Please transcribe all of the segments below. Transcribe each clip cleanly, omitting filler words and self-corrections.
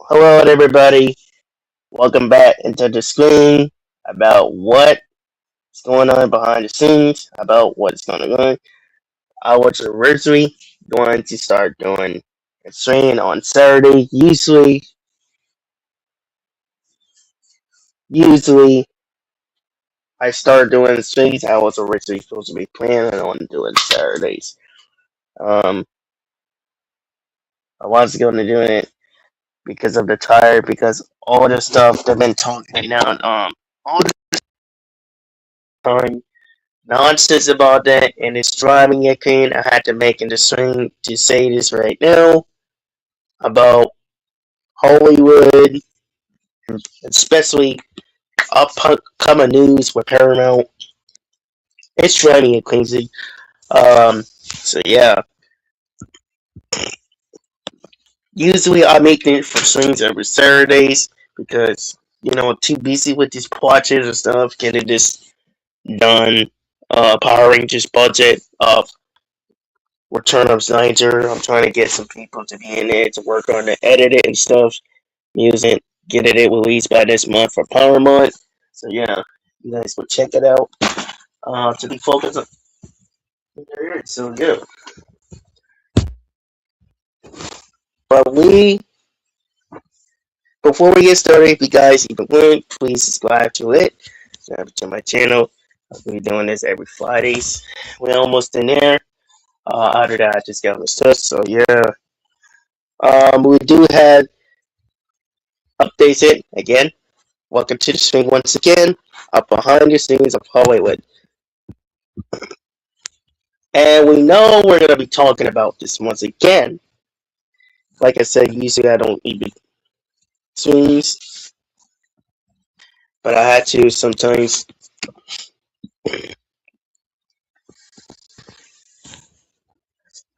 Hello, everybody. Welcome back into the screen about what's going on behind the scenes, about what's going on. Our anniversary going to start doing a stream on Saturday. Usually I start doing streams. I was originally supposed to be planning on doing Saturdays. Um, I was going to do it because of the tire, because all the stuff they've been talking right now, all the time nonsense about that, and it's driving me crazy. I had to make a stream to say this right now about Hollywood, especially upcoming news with Paramount. It's driving me crazy. So yeah, usually I make it for streams every Saturdays because too busy with these projects and stuff, getting this done. Power Rangers budget of Return of Zizer. I'm trying to get some people to be in it to work on the edit it and stuff. Music, getting it released by this month for Power Month. So yeah, you guys will check it out. To be focused on. So yeah, but before we get started, if you guys even want, please subscribe to it. Subscribe to my channel. I'll be doing this every Fridays. We're almost in there. After that, I just got my stuff. So yeah, we do have updates it again. Welcome to the stream once again. Up behind the scenes of Hollywood. And we know we're going to be talking about this once again. Like I said, usually I don't eat big streams, but I had to sometimes.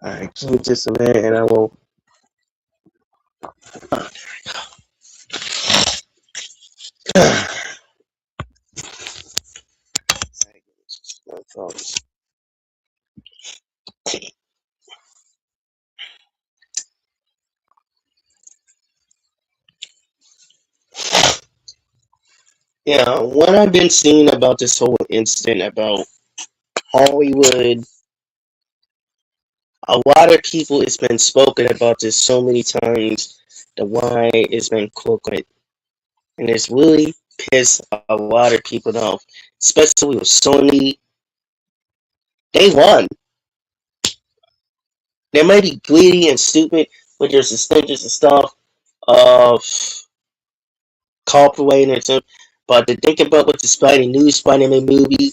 Alright, give me just a minute and I will. Yeah, what I've been seeing about this whole incident about Hollywood, a lot of people, it's been spoken about this so many times, the why it's been crooked. And it's really pissed a lot of people off, especially with Sony. They won. They might be greedy and stupid with their suspensions and stuff of copyright and stuff, but to think about what the new Spider-Man movie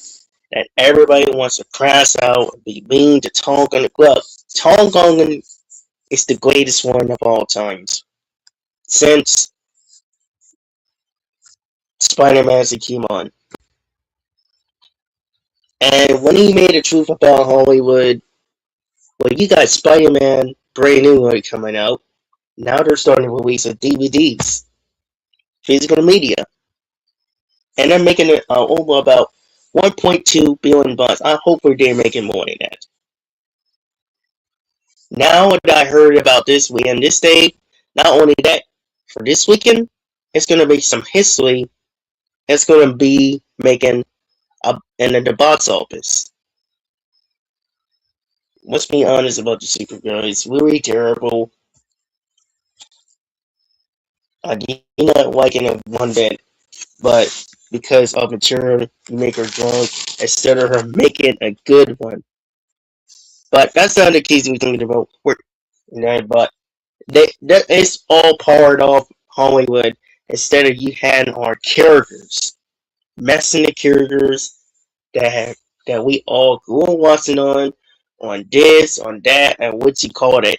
that everybody wants to crash out and be mean to Tom Holland. Well, Tom Holland is the greatest one of all times since Spider-Man came on. And when he made the truth about Hollywood, well, you got Spider-Man brand new one coming out. Now they're starting to release the DVDs, physical media, and they're making it over about 1.2 billion bucks. I hope they're making more than that. Now that I heard about this weekend, this day, not only that, for this weekend, it's going to make some history. It's going to be making up in the box office. Let's be honest about the Supergirl. It's really terrible. I do not like it one bit, but because of material, you make her drunk instead of her making a good one. But that's not the case we thinking about work. But that is all part of Hollywood. Instead of you having our characters, messing the characters that that we all grew up watching on this, on that, and what you call it.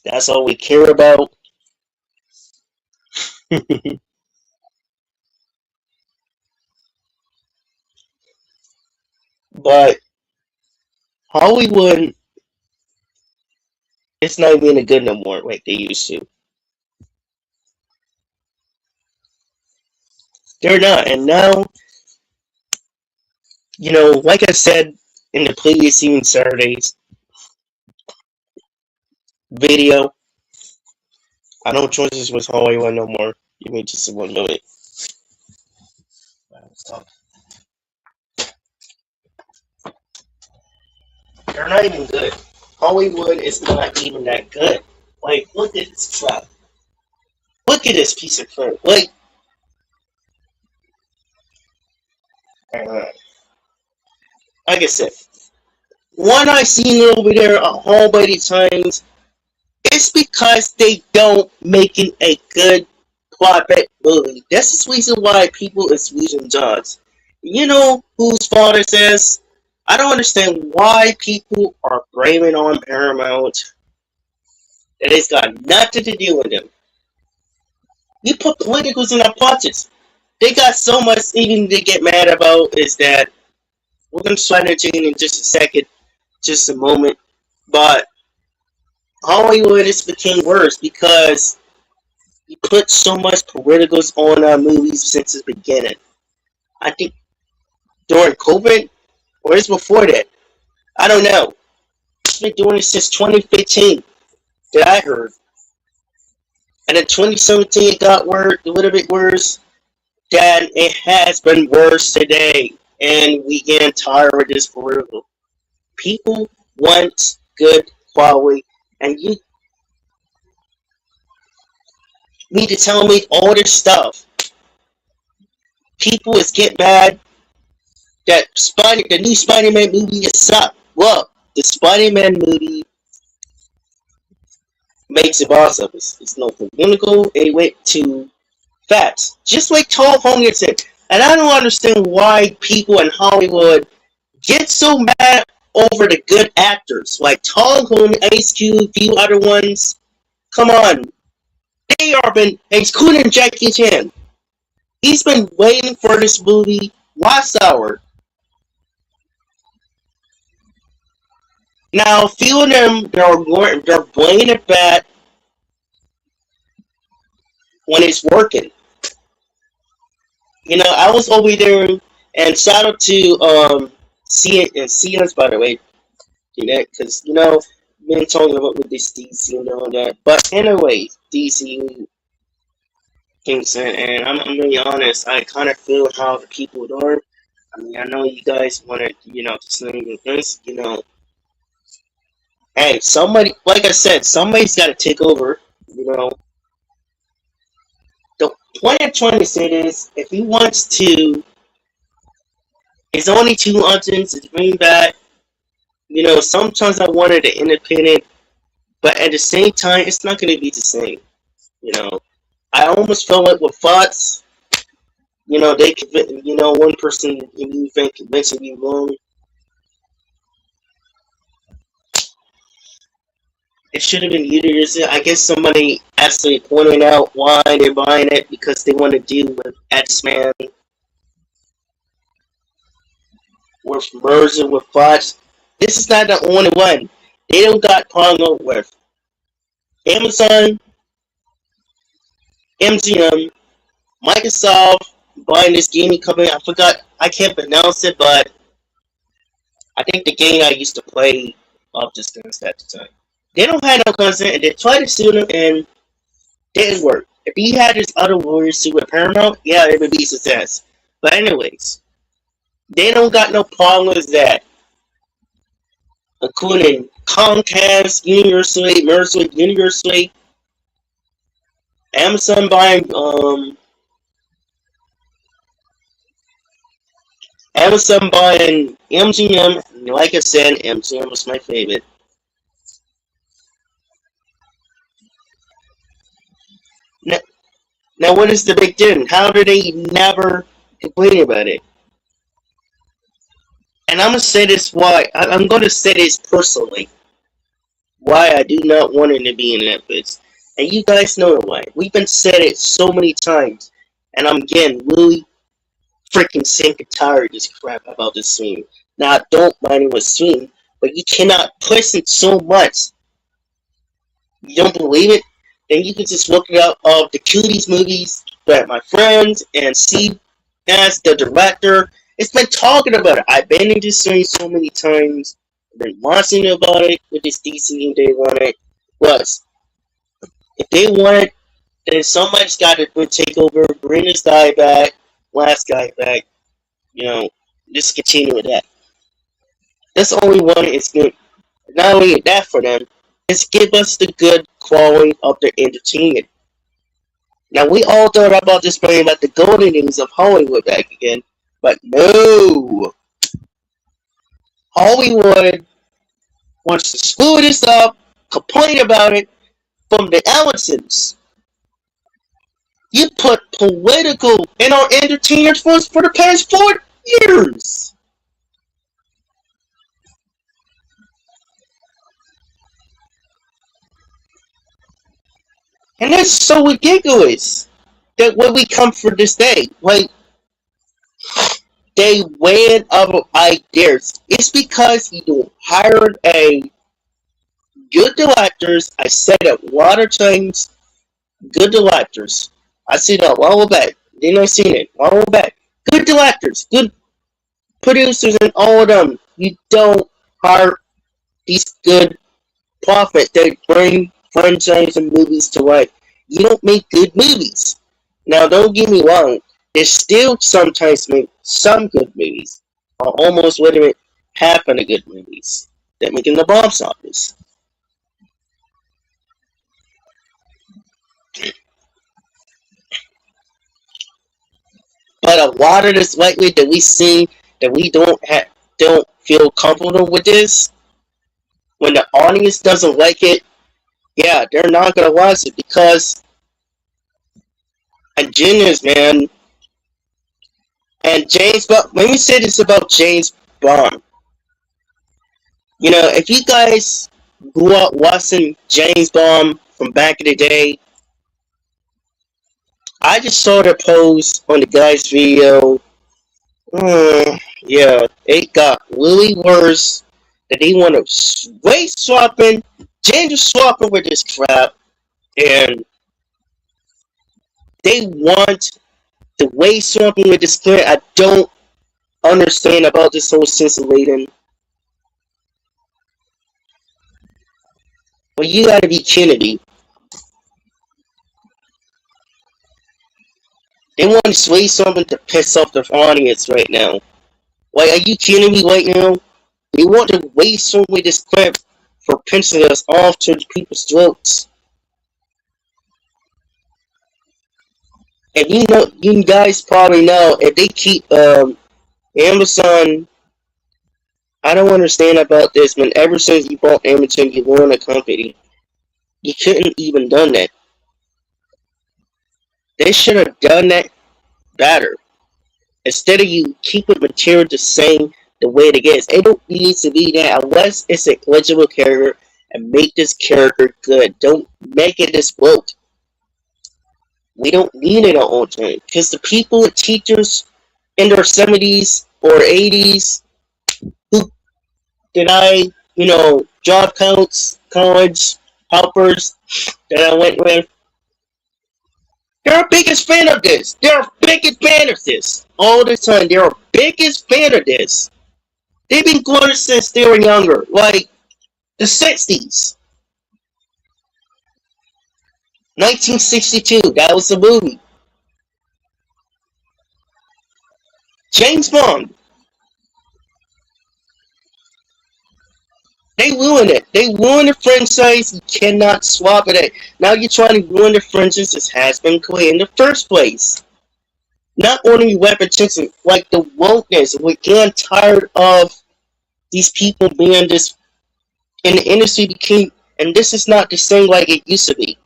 That's all we care about. But Hollywood, it's not even good no more like they used to. They're not, and now like I said in the previous scene Saturday's video, I don't trust this with Hollywood no more. Give me just one minute. They're not even good. Hollywood is not even that good. Like, look at this crap. Look at this piece of crap. Uh, like I said, one I seen over there a whole many times. It's because they don't making a good plot movie. That's the reason why people is losing jobs. You know whose fault it is? I don't understand why people are blaming on Paramount. That it's got nothing to do with them. You put politicals in our pockets. They got so much even to get mad about is that we're gonna slide into it in just a second, just a moment. But Hollywood has became worse because you put so much politicals on our movies since the beginning. I think during COVID or it's before that. I don't know. It's been doing it since 2015 that I heard. And in 2017 it got a little bit worse. Then it has been worse today. And we get tired of this political. People want good quality. And you need to tell me all this stuff. People is get mad that the new Spider-Man movie is suck. Look, the Spider-Man movie makes it box office. It's no political. It went to facts. Just like Tom Hogan said. And I don't understand why people in Hollywood get so mad over the good actors. Like Tom Hogan, Ice Cube, a few other ones. Come on. They are been, including Jackie Chan. He's been waiting for this movie last hour. Now, a few of them, they're blaming it back when it's working. I was over there, and shout out to CNs, by the way, because been talking about with this DC and all that. But anyway, DC Kingston, and I'm gonna be honest, I kind of feel how the people are. I mean, I know you guys want to, to sing this, Hey, somebody, like I said, somebody's got to take over. The point I'm trying to say is, if he wants to, it's only two options to bring back. Sometimes I wanted an independent, but at the same time, it's not going to be the same. I almost felt like with Fox, they could, one person you think convincing you wrong. It should have been either. I guess somebody actually pointed out why they're buying it because they want to deal with X-Men, with merging with Fox. This is not the only one. They don't got Pongo with Amazon, MGM, Microsoft buying this gaming company. I forgot. I can't pronounce it, but I think the game I used to play off this thing at the time. They don't have no content, and they tried to sue them, and didn't work. If he had his other warriors sue with Paramount, yeah, it would be a success. But anyways, they don't got no problem with that. including Comcast, Universal, Amazon buying MGM. Like I said, MGM was my favorite. Now, now what is the big deal? How do they never complain about it? And I'm gonna say this why I'm gonna say this personally. Why I do not want it to be in Netflix. And you guys know why. We've been said it so many times. And I'm getting really freaking sick and tired of this crap about this stream. Now I don't mind it with stream, but you cannot push it so much. You don't believe it? Then you can just look it up of the cuties movies that my friends and see as the director. It's been talking about it. I've been in this series so many times. I've been watching about it with this DC and they want it. But if they want it, then somebody's got to take over, bring this guy back, last guy back. You know, just continue with that. That's the only one. It's good. Not only that for them, it's give us the good quality of the entertainment. Now we all thought about this playing about the golden days of Hollywood back again, but no. Hollywood wants to screw this up, complain about it from the Allisons. You put political in our entertainers for the past 4 years. And that's so ridiculous that when we come for this day, like they ran out of ideas. It's because you don't hire a good directors. I said it a lot of times. Good directors. I see that a while back. Then I seen it a while back. Good directors, good producers, and all of them. You don't hire these good prophets that bring franchise and movies to life. You don't make good movies. Now, don't get me wrong. They still sometimes make some good movies, or almost literally half of the good movies that make in the box office. But a lot of this lately that we see that we don't feel comfortable with this. When the audience doesn't like it, yeah, they're not gonna watch it because agendas, man. And James Bond. Let me say this about James Bond. You know, if you guys grew up watching James Bond from back in the day, I just saw the post on the guy's video. Yeah, it got really worse. That they want to race swapping, gender swapping with this crap, and they want the race swapping with this crap. I don't understand about this whole scintillating. Well, you gotta be Kennedy. They want to sway something to piss off the audience right now. Like, are you kidding me right now? They want to waste some way this crap for pissing us off to people's throats. And you know, you guys probably know if they keep Amazon. I don't understand about this, man. Ever since you bought Amazon, you won a company. You couldn't even done that. They should have done that better. Instead of you keep it material the same the way it is. It don't need to be that unless it's a legible character and make this character good. Don't make it this woke. We don't need it all the time. Because the people, teachers in their 70s or 80s who did job counts, college, helpers that I went with, they're our biggest fan of this. They're our biggest fan of this. All the time. They're our biggest fan of this. They've been going since they were younger. Like the 60s. 1962. That was the movie. James Bond. They ruined it. They ruined the franchise. You cannot swap it. Now you're trying to ruin the franchise that has been created in the first place. Not only repetition, like the wokeness. We're getting tired of these people being this in the industry became, and this is not the same like it used to be.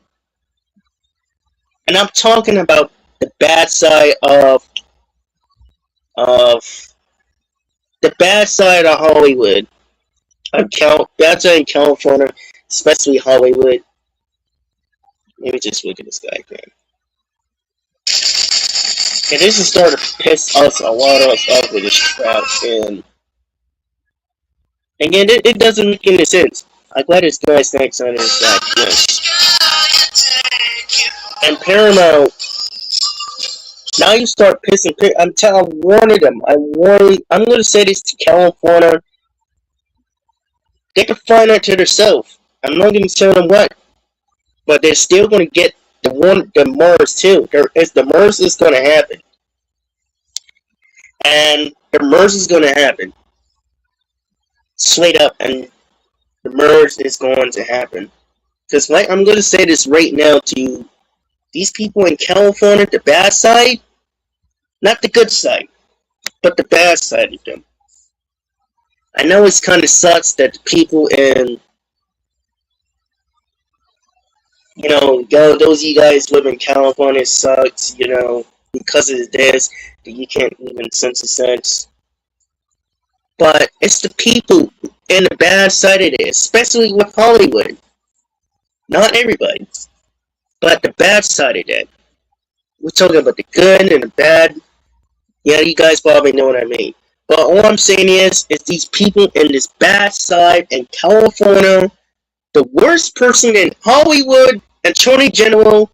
And I'm talking about the bad side of the bad side of Hollywood. Bad side in California, especially Hollywood. Let me just look at this guy again. And this is starting to piss us a lot of us off with this crap. And again, it doesn't make any sense. I'm glad this guy's next on his back. Yes. And Paramount, now you start pissing. I warned them. I'm going to say this to California. They can find out to themselves. I'm not going to tell them what. But they're still going to get the MERS too. The MERS is going to happen. And the MERS is going to happen. Straight up. And the MERS is going to happen. Because like, I'm going to say this right now to these people in California, the bad side, not the good side, but the bad side of them. I know it's kind of sucks that the people in, those of you guys live in California sucks, because of this, that you can't live in sense. But it's the people in the bad side of it, especially with Hollywood. Not everybody, but the bad side of that. We're talking about the good and the bad. Yeah, you guys probably know what I mean. But all I'm saying is these people in this bad side in California, the worst person in Hollywood, Attorney General,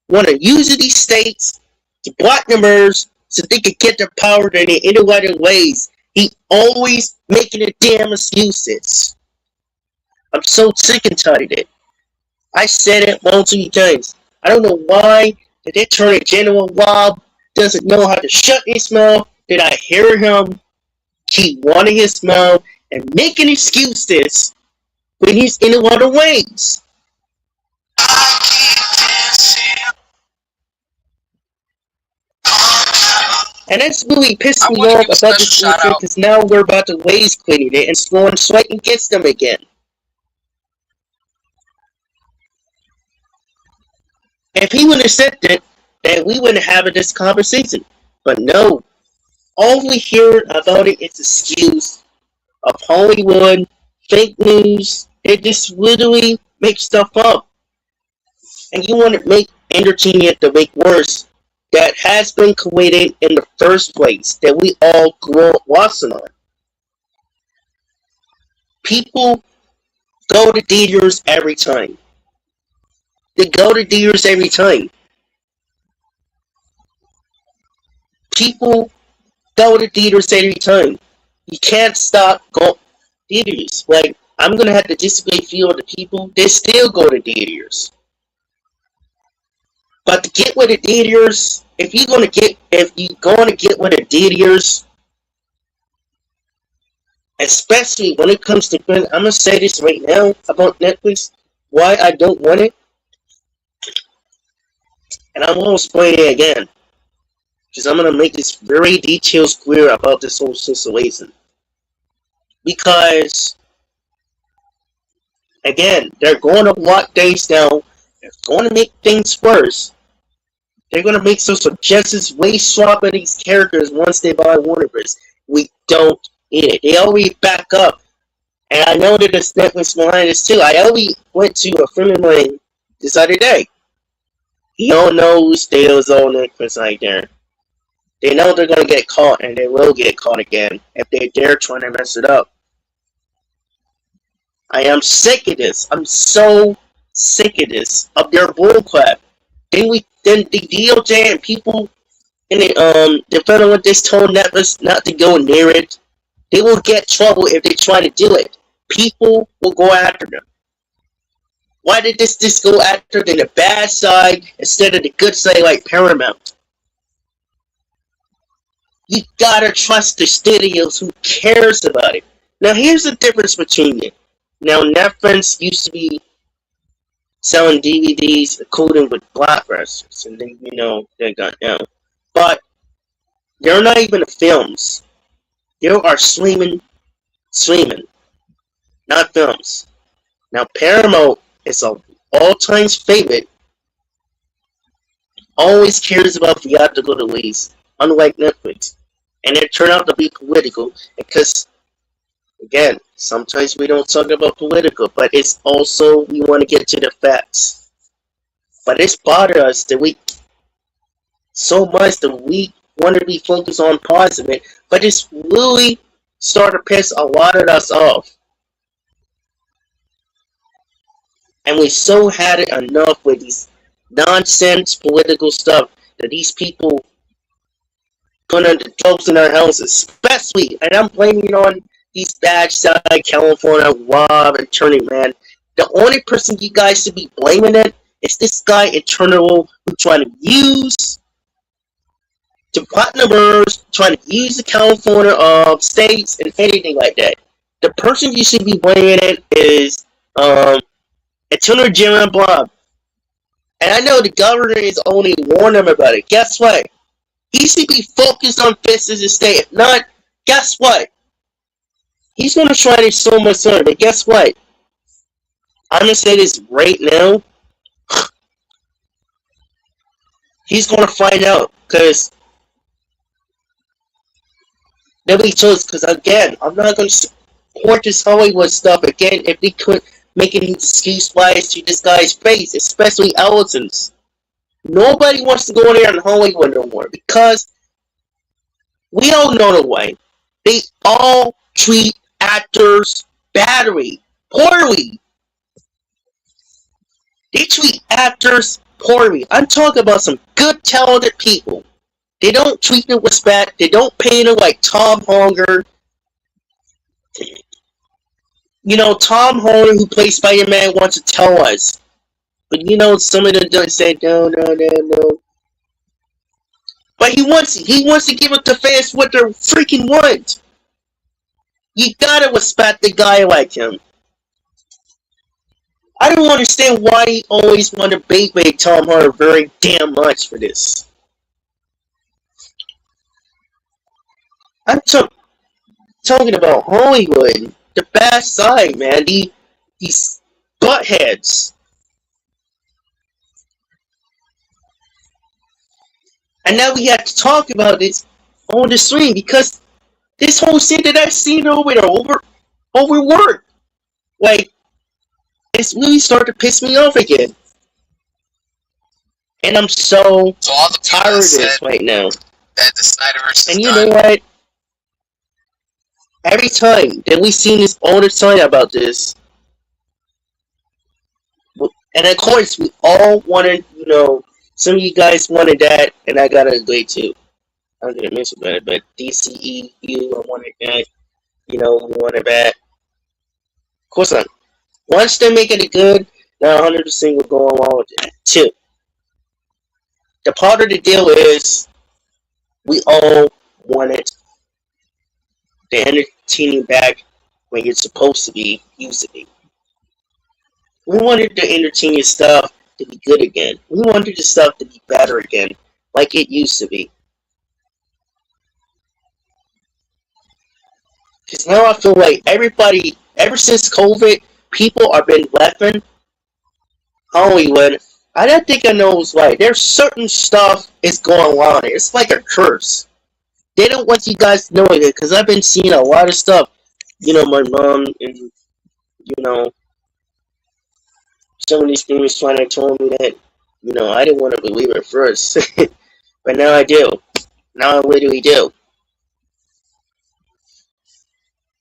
want to use these states to block the MERS so they can get their power in any other ways. He always making the damn excuses. I'm so sick and tired of it. I said it multiple times. I don't know why the Attorney General Rob doesn't know how to shut his mouth. Did I hear him keep wanting his mouth and making excuses when he's in a lot of ways? And that's really pissed me off about this bullshit because now we're about to raise quitting it and it's going straight against them again. If he would have said that, then we wouldn't have this conversation. But no, all we hear about it is excuse of Hollywood, fake news. They just literally make stuff up. And you want to make entertainment to make worse that has been created in the first place that we all grew up watching on. People go to theaters every time. They go to theaters every time. People go to theaters every time. You can't stop going to theaters. Like, I'm going to have to disagree with you on the people. They still go to theaters. But to get with the theaters, if you're going to get with the theaters, especially when it comes to, I'm going to say this right now about Netflix, why I don't want it. And I won't explain it again. Because I'm going to make this very detailed clear about this whole situation. Because, again, they're going to lock things down. They're going to make things worse. They're going to make some suggestions way sharper these characters once they buy Warner Bros. We don't need it. They already back up. And I know that there's Netflix behind this too. I already went to a friend of mine this other day. He don't know who steals all Netflix right there. They know they're going to get caught, and they will get caught again if they dare trying to mess it up. I am sick of this. I'm so sick of this. Of their bullcrap. Then the DOJ and people in the federal just told Netflix not to go near it. They will get trouble if they try to do it. People will go after them. Why did this just go after the bad side instead of the good side like Paramount? You gotta trust the studios who cares about it. Now here's the difference between it. Now Netflix used to be selling DVDs including with blockbusters, and then they got now. But they're not even films. They are streaming, not films. Now Paramount is a all-time favorite. Always cares about theatrical release, unlike Netflix, and it turned out to be political because again, sometimes we don't talk about political, but it's also we want to get to the facts. But it's bothered us that we so much that we want to be focused on positive, but it's really started to piss a lot of us off. And we so had it enough with these nonsense political stuff that these people put on the jokes in our houses, especially, and I'm blaming it on these bad side California Rob and Turning Man. The only person you guys should be blaming it is this guy Eternal who trying to use to button numbers, trying to use the California states and anything like that. The person you should be blaming it is Attorney General Bob. And I know the governor is only warning him about it. Guess what? He should be focused on fixing the state. If not, guess what? He's going to try this so much sooner. But guess what? I'm going to say this right now. He's going to find out. Because nobody chose. Because again, I'm not going to support this Hollywood stuff. Again, if they could make any excuse bias to this guy's face. Especially Allison's. Nobody wants to go in there in Hollywood no more. Because we all know the way. They all treat actors poorly. They treat actors poorly. I'm talking about some good, talented people. They don't treat them with respect. They don't pay them like Tom Holland. Tom Holland, who plays Spider-Man, wants to tell us. But some of them don't say no, no, no, no. But he wants to give it to fans what they freaking want. You gotta respect a guy like him. I don't understand why he always want to bait Tom Holland very damn much for this. I'm talking about Hollywood, the bad side, man. These buttheads. And now we have to talk about this on the stream because this whole shit that I've seen over there overworked. Like, it's really starting to piss me off again. And I'm so all the tired of this right now. That the Snyderverse and you know what? Every time that we seen this all the time about this, and of course we all wanted, some of you guys wanted that, and I gotta agree too. I'm gonna miss it, but DCEU, I wanted that. We wanted that. Of course not. Once they're making it good, now 100% will go along with that too. The part of the deal is we all wanted the entertaining back when it's supposed to be, used to be. We wanted the entertaining stuff to be good again. We wanted the stuff to be better again, like it used to be. Because now I feel like everybody, ever since COVID, people are been laughing Hollywood. I don't think I know what's right. There's certain stuff is going on. It's like a curse. They don't want you guys to know it because I've been seeing a lot of stuff. My mom and some of these things trying to tell me that I didn't want to believe it first, but now I do. Now I literally do.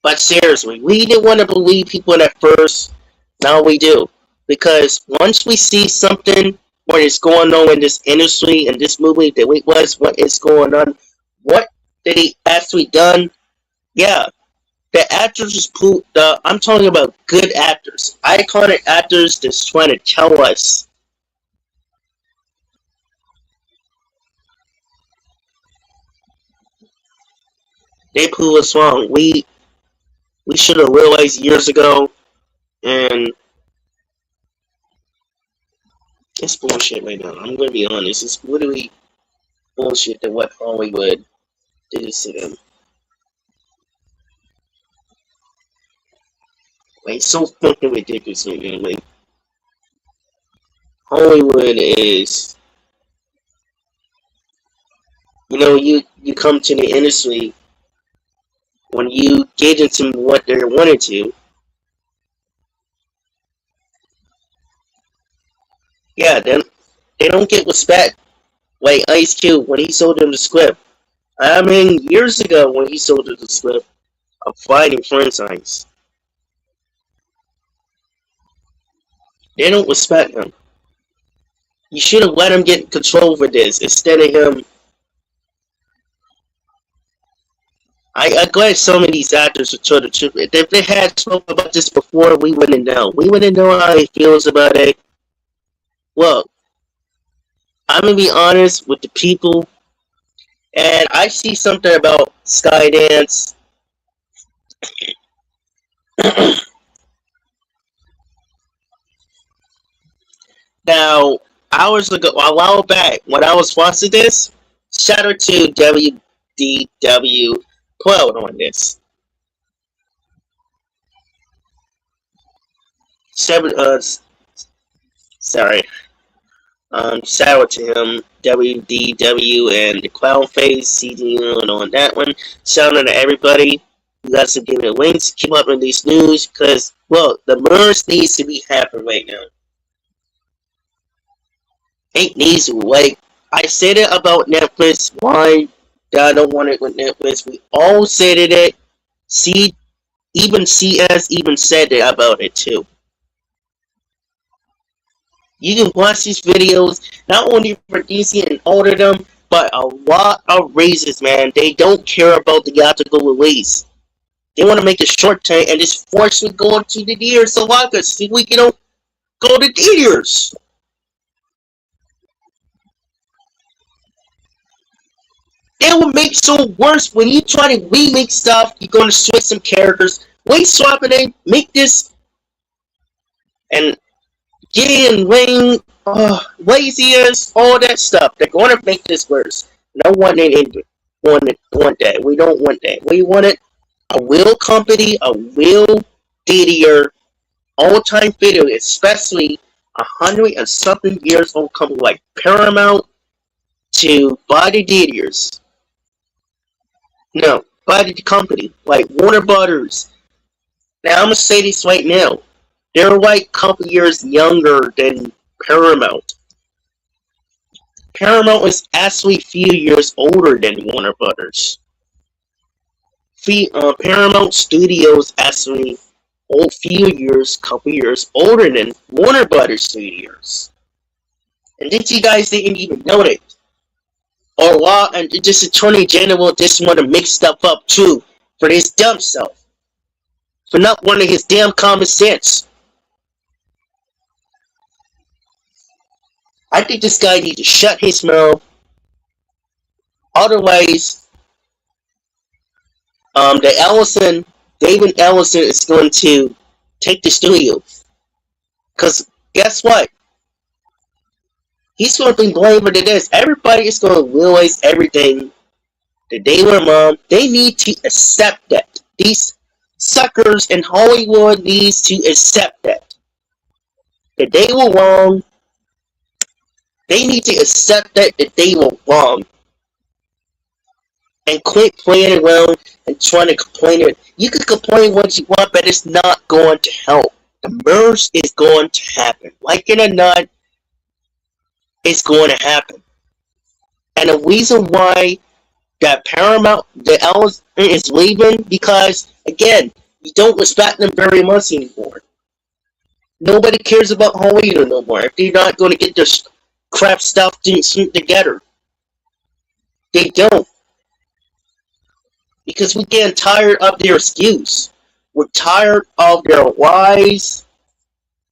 But seriously, we didn't want to believe people at first. Now we do. Because once we see something what is going on in this industry, in this movie, that it was what is going on, what did he actually done? Yeah. The actors is I'm talking about good actors. Iconic actors that's trying to tell us. They prove us wrong. We should have realized years ago And it's bullshit right now. I'm gonna be honest. It's literally bullshit that what Hollywood did to them. Like, so fucking ridiculous right now. Like, Hollywood is, you come to the industry when you get into what they wanted to. Yeah, then they don't get respect. Like Ice Cube when he sold them the script. I mean, years ago when he sold them the script of Fighting franchise, they don't respect him. You should have let him get control over this instead of him. I'm glad some of these actors are trying to trip it. If they had spoken about this before, we wouldn't know. We wouldn't know how he feels about it. Look, I'm gonna be honest with the people, and I see something about Skydance. Now, hours ago, a while back, when I was watching this, shout out to WDW Quote on this. Seven, sorry. Shout out to him, WDW and the Clown Face, CD on that one. Shout out to everybody. You guys are giving links. Keep up with these news because, well, the merge needs to be happening right now. It needs to, like, I said it about Netflix. Why I don't want it with Netflix? We all said it. See, even CS even said it about it too. You can watch these videos not only for DC and order them, but a lot of races, man. They don't care about the theatrical release. They want to make it short time and just force me going to the theaters so I can see we can go to theaters. It would make so worse when you try to remake stuff. You're going to switch some characters, swap it in, make this and Gideon Wing, laziest, all that stuff. They're going to make this worse. No one want that. We don't want that. We wanted a real company, a real theater, all-time video, especially 100 and something years old company like Paramount to buy the theaters. No, buy the company like Warner Brothers. Now I'm gonna say this right now. They're like a couple years younger than Paramount. Paramount is actually a few years older than Warner Brothers. Paramount Studios actually couple years older than Warner Brothers Studios. And these you guys didn't even know that. Or law and this Attorney General just want to mix stuff up too for his dumb self. For not wanting his damn common sense. I think this guy needs to shut his mouth. Otherwise, David Ellison is going to take the studio. Because guess what? He's going to be blamed for this. Everybody is going to realize everything that they were wrong. They need to accept that. These suckers in Hollywood needs to accept that. That they were wrong. They need to accept that they were wrong. And quit playing around and trying to complain. You can complain what you want, but it's not going to help. The merge is going to happen. Like it or not, it's going to happen. And the reason why that Paramount, the Ellison is leaving, because, again, you don't respect them very much anymore. Nobody cares about Hollywood no more if they're not going to get this crap stuff together. They don't. Because we're getting tired of their excuse. We're tired of their lies,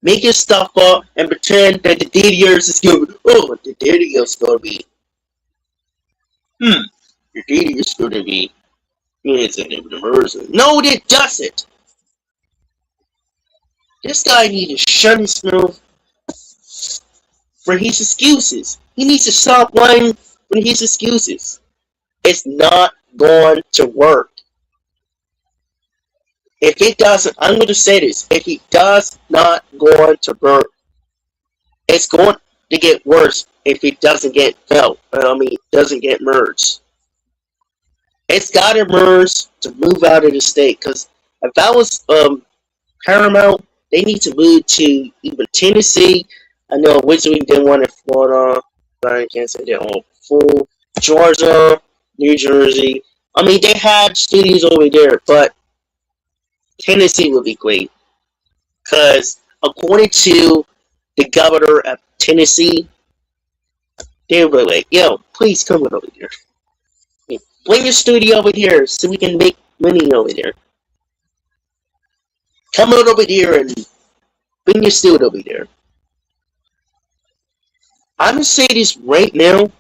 making stuff up, and pretend that the DDRs is going to be, the DDR's going to be, the DDR's going to be, it's an immersion. No, it doesn't. This guy needs to shut his mouth for his excuses. He needs to stop lying for his excuses. It's not going to work. If it doesn't, I'm going to say this. If it does not going to work, it's going to get worse if it doesn't get doesn't get merged. It's got to merge to move out of the state. Because if that was Paramount, they need to move to even Tennessee. I know originally they wanted Florida, but I can't say they're all full. Georgia, New Jersey. I mean, they had studios over there, but Tennessee would be great. Because according to the governor of Tennessee, they were like, yo, please come over here. Bring your studio over here so we can make money over there. Come on over here and bring your studio over there. I'm gonna say this right now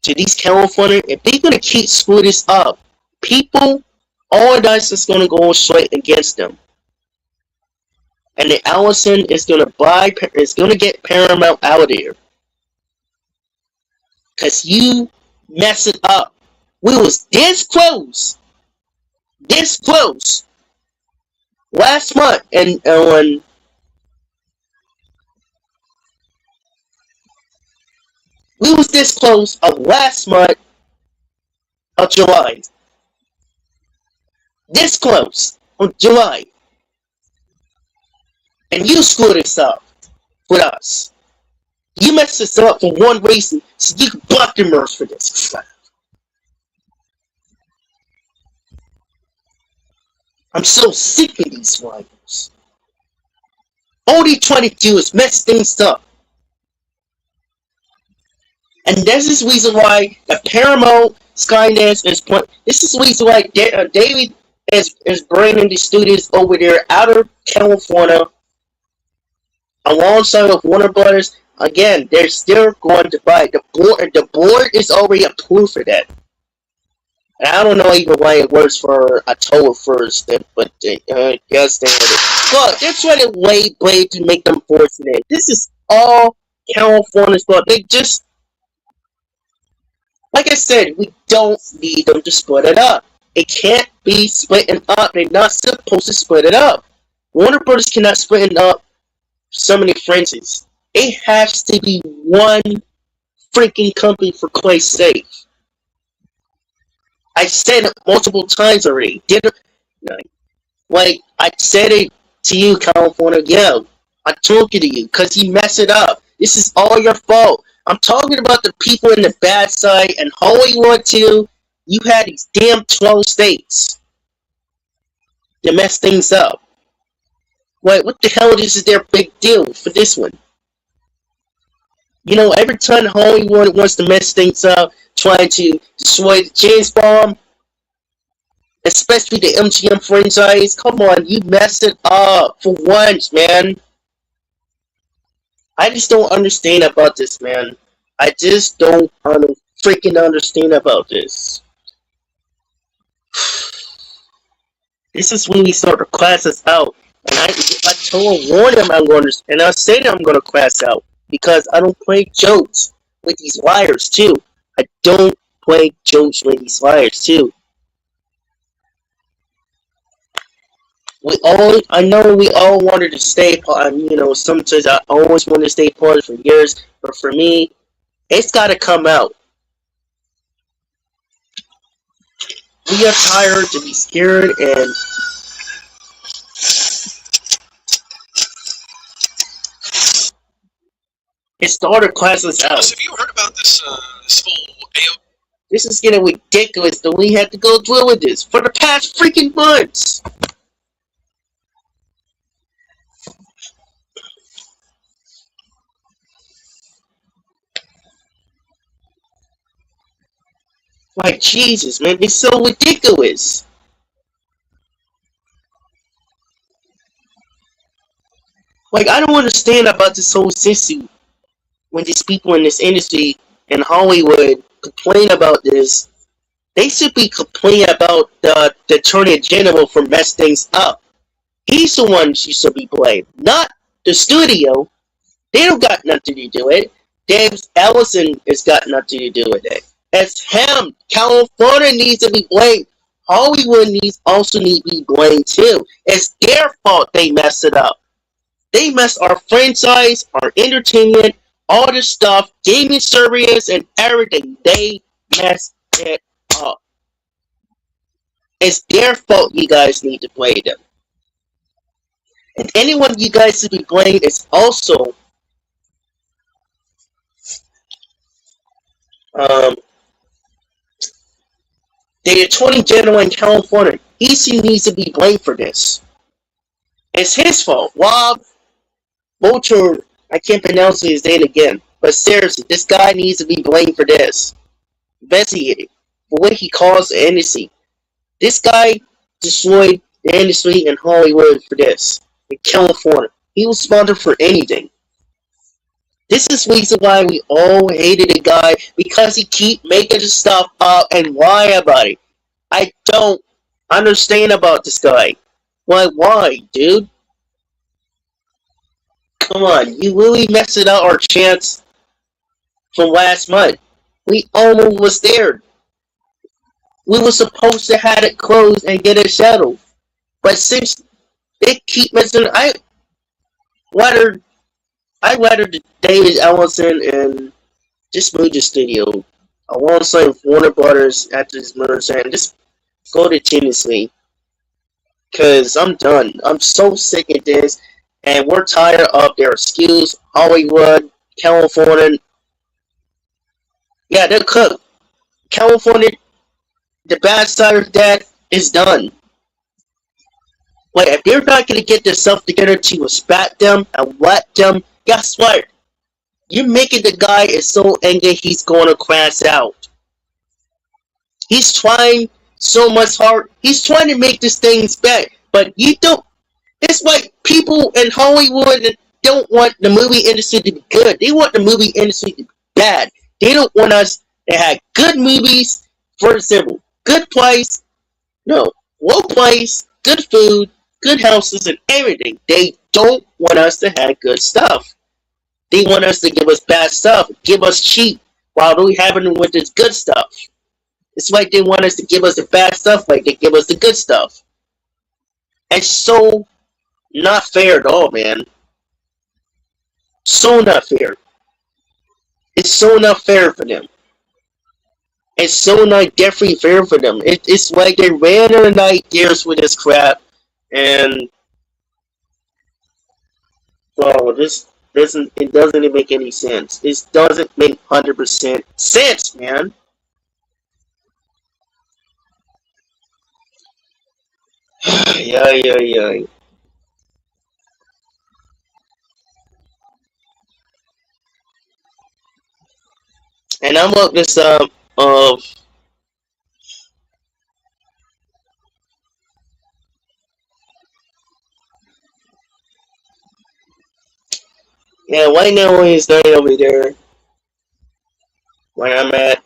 to these California, if they're gonna keep screwing this up, people, all that's just gonna go straight against them. And the Allison is gonna get Paramount out of there. Cause you mess it up. We was this close last month, and when we was this close of last month of July. This close of July. And you screwed this up with us. You messed us up for one reason, so you can block your merch for this. I'm so sick of these rivals. All they try to do is mess things up. And this is the reason why the Paramount Skydance is this is the reason why David is bringing the studios over there out of California alongside with Warner Brothers. Again, they're still going to buy the board is already approved for that. And I don't know even why it works for October 1st, but yes, they had it. Look, they're trying to lay blade to make them force it. This is all California's fault. They just, like I said, we don't need them to split it up. It can't be splitting up. They're not supposed to split it up. Warner Brothers cannot split it up so many franchises. It has to be one freaking company for Christ's sake. I said it multiple times already. Like, I said it to you, California. Yeah, I told it to you because you messed it up. This is all your fault. I'm talking about the people in the bad side and Hollywood too. You had these damn 12 states to mess things up. What the hell is their big deal for this one? You know, every time Hollywood wants to mess things up, trying to destroy the James Bond, especially the MGM franchise, come on, you mess it up for once, man. I just don't understand about this, man. I just don't freaking understand about this. This is when we start to class us out. And I warn them I'm going to, and I say that I'm going to class out because I don't play jokes with these liars too. I don't play jokes with these liars too. I know we all wanted to stay, sometimes I always wanted to stay part for years, but for me, it's got to come out. We are tired to be scared and it started classes out. Have you heard about this whole AO? This is getting ridiculous that we had to go through with this for the past freaking months. Like, Jesus, man, it's so ridiculous. Like, I don't understand about this whole issue when these people in this industry in Hollywood complain about this. They should be complaining about the Attorney General for mess things up. He's the one who should be blamed, not the studio. They don't got nothing to do with it. Dave Ellison has got nothing to do with it. It's him. California needs to be blamed. Hollywood also need to be blamed too. It's their fault they messed it up. They messed our franchise, our entertainment, all this stuff, gaming services, and everything. They messed it up. It's their fault. You guys need to blame them. And anyone you guys should be blamed is also um, the attorney general in California. He needs to be blamed for this. It's his fault. Rob Vulture, I can't pronounce his name again. But seriously, this guy needs to be blamed for this. Investigated for what he caused the industry. This guy destroyed the industry in Hollywood for this. In California. He was responsible for anything. This is the reason why we all hated the guy, because he keep making stuff up and lie about it. I don't understand about this guy. Why, dude? Come on, you really messed it up our chance from last month. We almost was there. We were supposed to have it closed and get it settled. But since they keep messing, rather I rather David Ellison and just move the studio. I want to sign Warner Brothers after this merger and just go to Tennessee. Cause I'm done. I'm so sick of this, and we're tired of their excuse. Hollywood, California, yeah, they're cooked. California, the bad side of that is done. Like, if they're not gonna get themselves together to respect them and let them, guess what? You're making the guy is so angry he's gonna crash out. He's trying so much hard. He's trying to make this thing back, but you don't. It's like people in Hollywood don't want the movie industry to be good. They want the movie industry to be bad. They don't want us to have good movies. For example, good place, no, low place, good food, good houses, and everything. They don't want us to have good stuff. They want us to give us bad stuff, give us cheap, while we having with this good stuff. It's like they want us to give us the bad stuff, like they give us the good stuff. It's so not fair at all, man. So not fair. It's so not fair for them. It's so not definitely fair for them. It's like they ran their night gears with this crap, and well, this doesn't even make any sense. This doesn't make 100% sense, man. Yeah. And I'm looking this up of yeah, right now he's not over there where I'm at.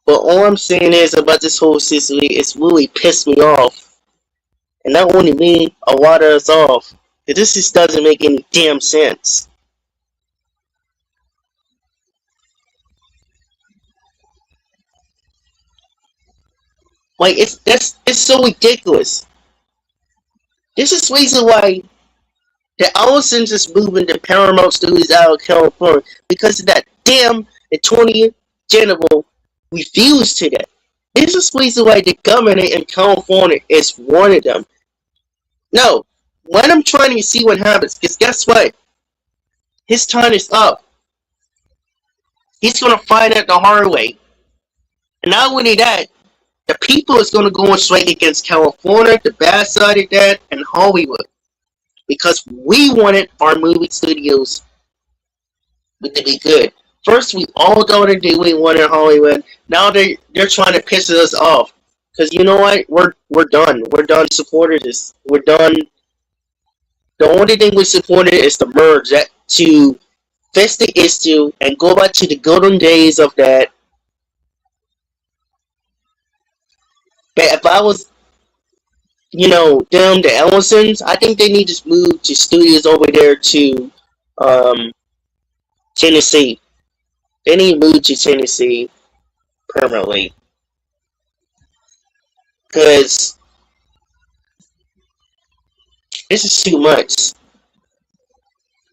But all I'm saying is about this whole situation, it's really pissed me off. And not only me, a lot of us off. This just doesn't make any damn sense. Like it's so ridiculous. This is the reason why the Allisons is moving the Paramount Studios out of California because of that damn the 20th general refused to that. This is the reason why the governor in California is warning them. No, let him try to see what happens. Because guess what? His time is up. He's gonna find out the hard way. And not only that, the people is gonna go on strike against California, the bad side of that, and Hollywood. Because we wanted our movie studios to be good. First, we all don't do we wanted Hollywood. Now they're trying to piss us off. Because you know what? We're done. We're done supporting this. We're done. The only thing we supported is to merge that to fix the issue and go back to the golden days of that. But if I was the Ellisons, I think they need to move to studios over there to um, Tennessee. They need to move to Tennessee permanently because this is too much.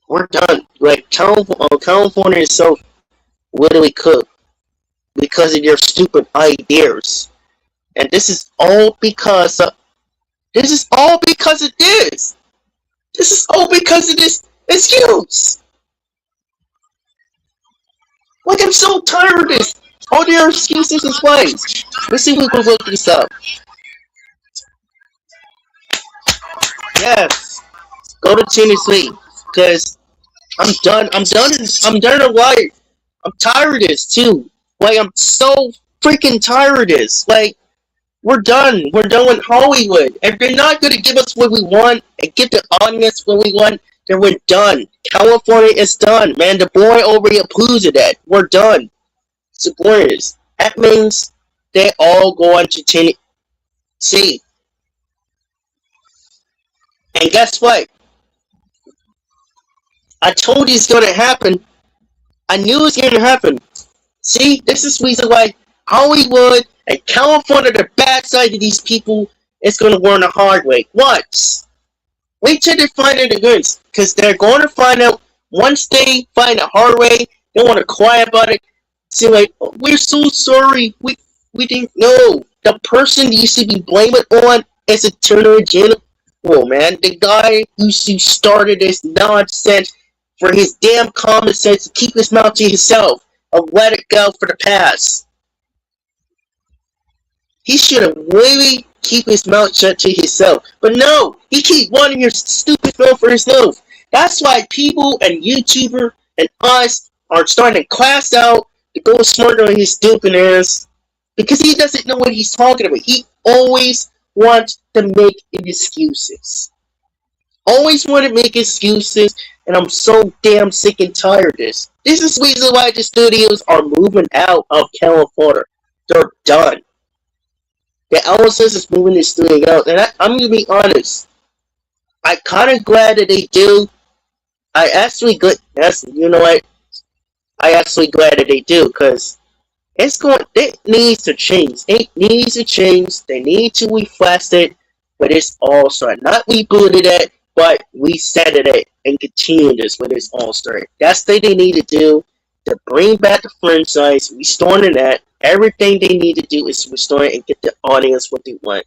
We're done. Like California is so literally cooked because of your stupid ideas, and this is all because of this. This is all because of this excuse. Like I'm so tired of this. All their excuses is ways. Let's see if we can look this up. Yes, go to Tennessee because I'm done. I'm done of life. I'm tired of this too. Like I'm so freaking tired of this. Like we're done. We're done with Hollywood. If they're not gonna give us what we want and give the audience what we want, then we're done. California is done, man. The boy already approves of that. We're done. Supporters. That means they all go on to Tennessee. And guess what? I told you it's gonna happen. I knew it's gonna happen. See, this is the reason why Hollywood and California, the bad side of these people, is gonna learn the hard way. What? Wait till they find out the goods, because they're going to find out once they find the hard way. They want to cry about it. Say like, oh, "We're so sorry. We didn't know." The person you should be blaming on is Attorney General. Oh man, the guy who started this nonsense for his damn common sense to keep his mouth to himself and let it go for the past. He should have really keep his mouth shut to himself. But no, he keep wanting your stupid mouth for himself. That's why people and YouTuber and us are starting to class out to go smarter on his stupid ass because he doesn't know what he's talking about. He always wants to make excuses. Always want to make excuses, and I'm so damn sick and tired of this. This is the reason why the studios are moving out of California. They're done. The Ellisons is moving this studio out, and I'm gonna be honest. I kind of glad that they do. I actually good. That's you know what. I actually glad that they do because it's going. It needs to change. It needs to change. They need to refresh it, but it's all start. Not rebooted it, but reset it and continue this with its all start. That's what they need to do to bring back the franchise, restoring that. Everything they need to do is restore it and get the audience what they want.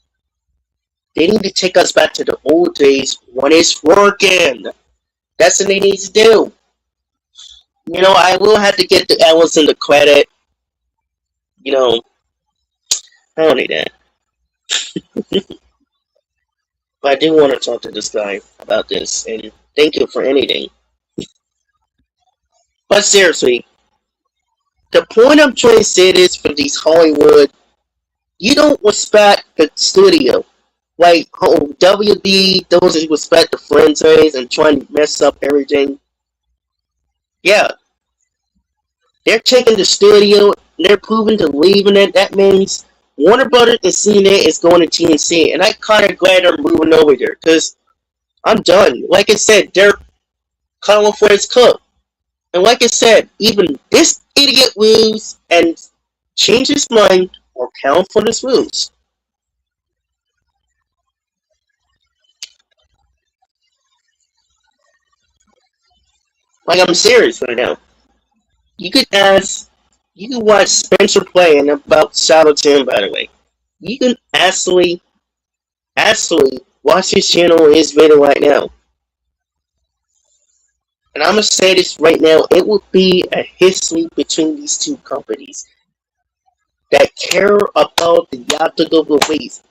They need to take us back to the old days when it's working. That's what they need to do. I will have to get the Ellison the credit. You know, I don't need that. But I do want to talk to this guy about this, and thank you for anything. But seriously, the point I'm trying to say is for these Hollywood, you don't respect the studio. Like, WB, those who respect the franchise and trying to mess up everything. Yeah, they're taking the studio, they're proving to leaving it. That means Warner Brothers and CNN is going to TNC, and I'm kind of glad they're moving over there because I'm done. Like I said, they're California's cook, and like I said, even this idiot moves and changes his mind or California's moves. Like I'm serious right now. You could ask, you can watch Spencer play and about Shadow Tim. By the way, you can actually watch his channel on his video right now. And I'm gonna say this right now, it will be a history between these two companies that care about the theatrical release.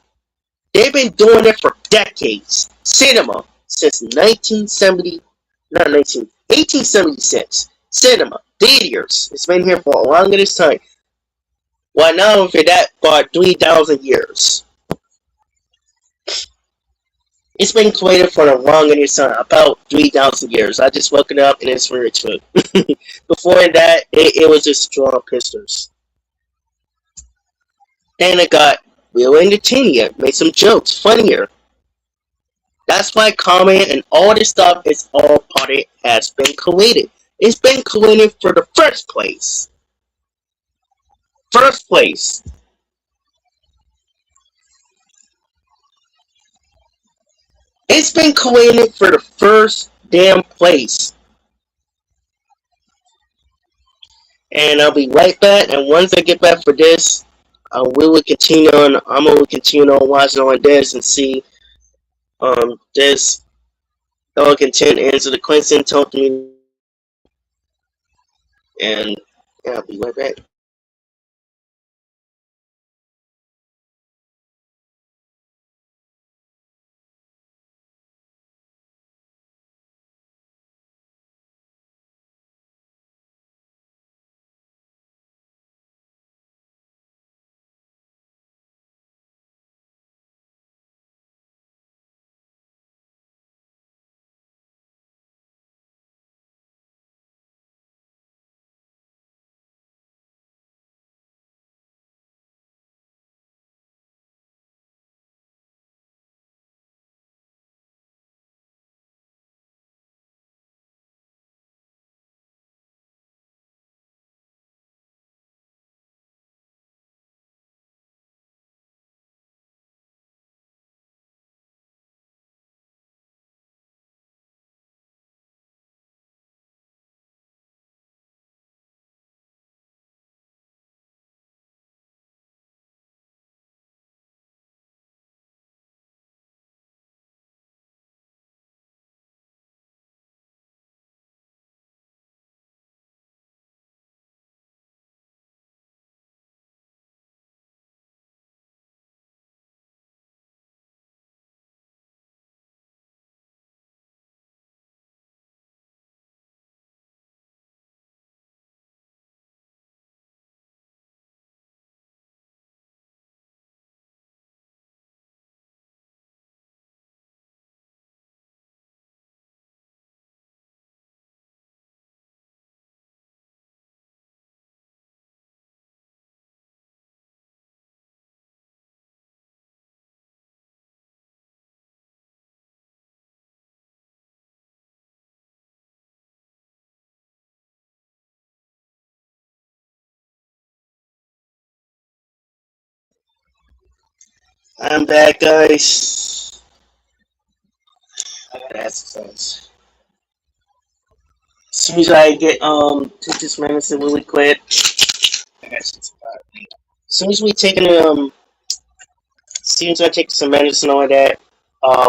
They've been doing it for decades. Cinema since 1970, not 1876. Cinema, theaters, it's been here for a longest time. Well, now for that, for 3,000 years. It's been created for the longest time, about 3,000 years. I just woke it up and it's very true. Before that, it was just drawing pictures. Then it got real entertaining, made some jokes funnier. That's why comment and all this stuff is all part of it has been created. It's been created for the first place. First place. It's been created for the first damn place. And I'll be right back. And once I get back for this, we will continue on. I'm gonna continue on watching on this and see this all content answer the question told me. And yeah, I'll be right back. I'm back, guys. I gotta exercise. As soon as I get take this medicine really quick. I got some. As soon as we take as soon as I take some medicine and all that,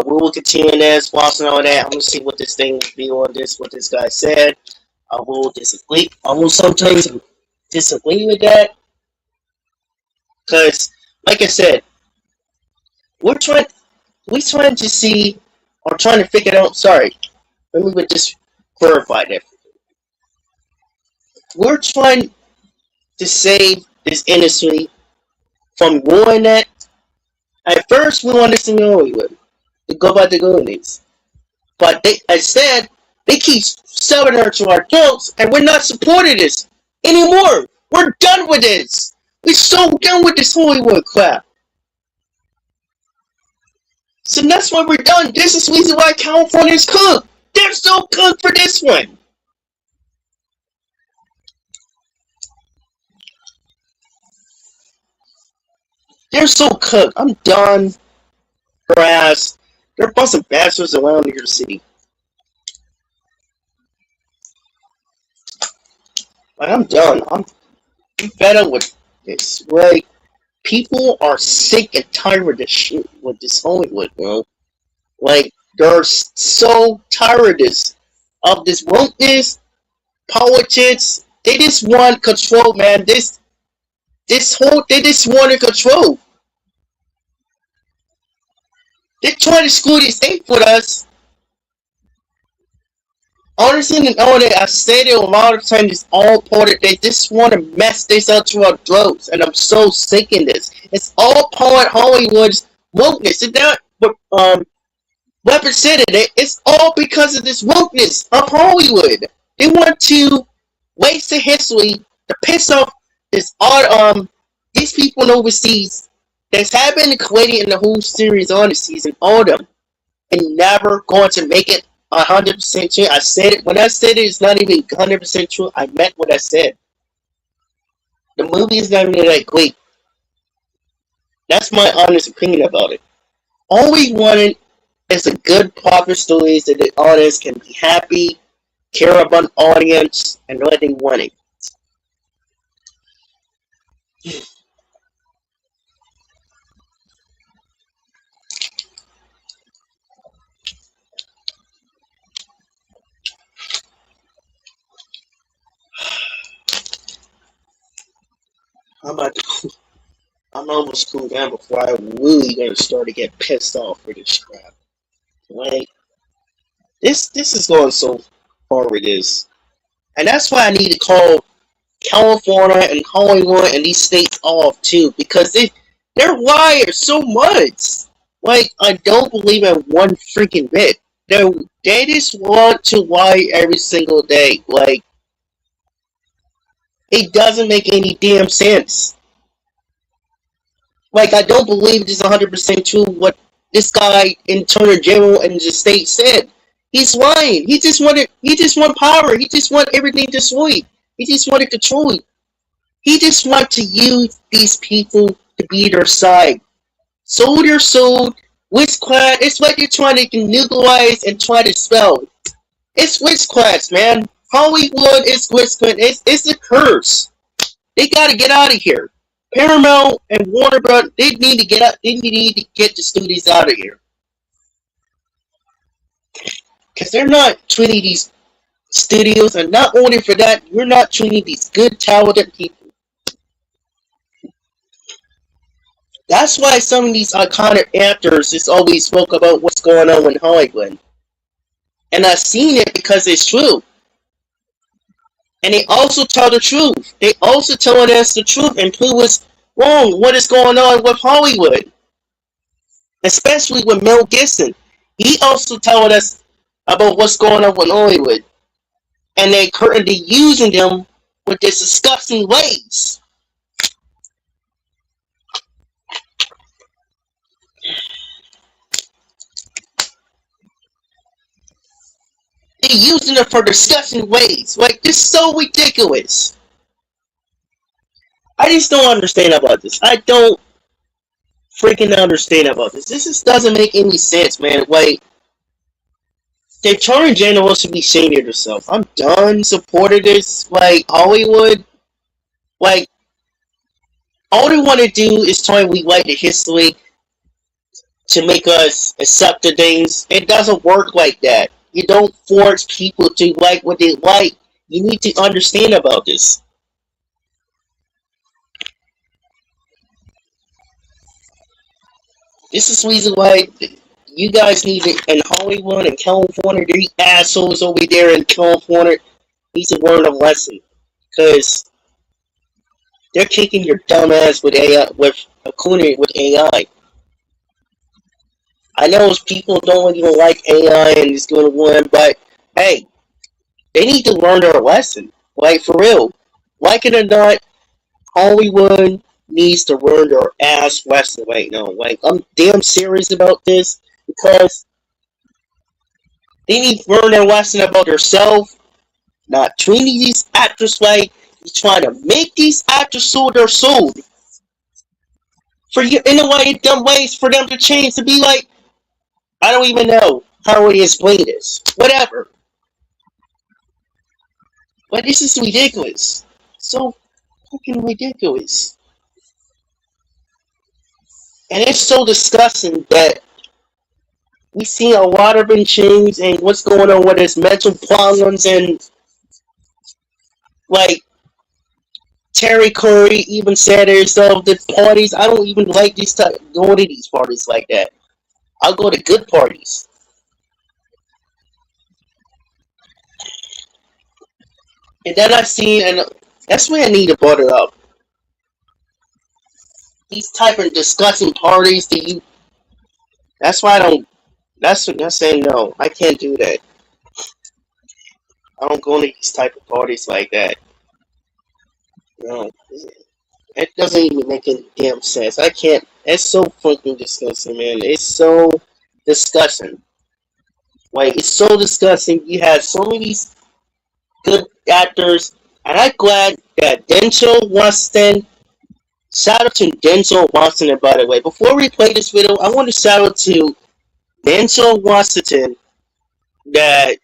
we will continue this, watching all that. I'm gonna see what this thing will be on this, what this guy said. I will disagree. I will sometimes disagree with that because, like I said, we're trying to see or trying to figure out. Sorry, let me just clarify that. We're trying to save this industry from ruining it. At first, we wanted to know Hollywood to go by the Goonies, but they instead they keep selling her to our adults, and we're not supporting this anymore. We're done with this. We're so done with this Hollywood crap. So that's why we're done. This is the reason why California's cooked. They're so cooked for this one. They're so cooked. I'm done. Grass. They're busting bastards around New York City. Like, I'm done. I'm fed up with this. Like, people are sick and tired of this shit with this Hollywood, bro. Like, they're so tired of this wokeness, politics. They just want control, man. They just want to control. They're trying to screw this state with us. Honestly, and all that I've stated a lot of times, it's all part of. They just want to mess this up to our throats, and I'm so sick in this. It's all part of Hollywood's wokeness. It's not what represented it. It's all because of this wokeness of Hollywood. They want to waste the history to piss off this art these people overseas that's happened and created in the whole series on the season, all of them. and never going to make it 100% true. I said it when I said it, it's not even 100% true. I meant what I said. The movie is not even that great. That's my honest opinion about it. All we wanted is a good proper stories that the audience can be happy, care about the audience, and what they wanted. I'm about to, I'm almost cool down before I really gonna start to get pissed off for this crap. Like this is going so far with this, and that's why I need to call California and Hollywood and these states off too because they're wired so much. Like I don't believe in one freaking bit. They just want to lie every single day. Like it doesn't make any damn sense. Like I don't believe this 100% true what this guy Attorney General in the state said. He's lying. He just want power. He just want everything destroyed. He just wanted control. He just want to use these people to be their side. Sold or sold, witchcraft, it's what you're trying to nuclearize and try to spell. It's witchcraft, man. Hollywood is witchcraft. It's a curse. They gotta get out of here. Paramount and Warner Bros. They need to get out. They need to get the studios out of here because they're not treating these studios, and not only for that, we're not treating these good, talented people. That's why some of these iconic actors just always spoke about what's going on in Hollywood. And I've seen it because it's true. And they also tell the truth. They also telling us the truth and who is wrong, what is going on with Hollywood. Especially with Mel Gibson. He also telling us about what's going on with Hollywood. And they currently using them with this disgusting ways. They're using it for disgusting ways. Like, this is so ridiculous. I just don't understand about this. I don't freaking understand about this. This just doesn't make any sense, man. Like, the Attorney General should be ashamed of herself. I'm done supporting this. Like, Hollywood, like, all they want to do is try to rewrite the history to make us accept the things. It doesn't work like that. You don't force people to like what they like. You need to understand about this. This is the reason why you guys need to, in Hollywood and California, these assholes over there in California need to learn a lesson. Because they're kicking your dumb ass with AI, with AI. I know people don't even like AI and it's going to win, but hey, they need to learn their lesson. Like, for real. Like it or not, Hollywood needs to learn their ass lesson right now. Like, I'm damn serious about this because they need to learn their lesson about themselves, not treating these actors like you're trying to make these actors sold their soul. For you, in a way, dumb ways for them to change to be like, I don't even know how would you explain this. Whatever. But this is ridiculous. So fucking ridiculous. And it's so disgusting that we see a lot of change and what's going on with his mental problems and like Terry Curry even said himself the parties I don't even like these going to these parties like that. I'll go to good parties. And then I see and that's why I need to butter up. These type of disgusting parties that you that's why I don't that's what I'm saying no. I can't do that. I don't go to these type of parties like that. No. It doesn't even make any damn sense. I can't. It's so fucking disgusting, man. It's so disgusting. Like it's so disgusting. You have so many good actors, and I'm glad that Denzel Washington. Shout out to Denzel Washington, by the way. Before we play this video, I want to shout out to Denzel Washington that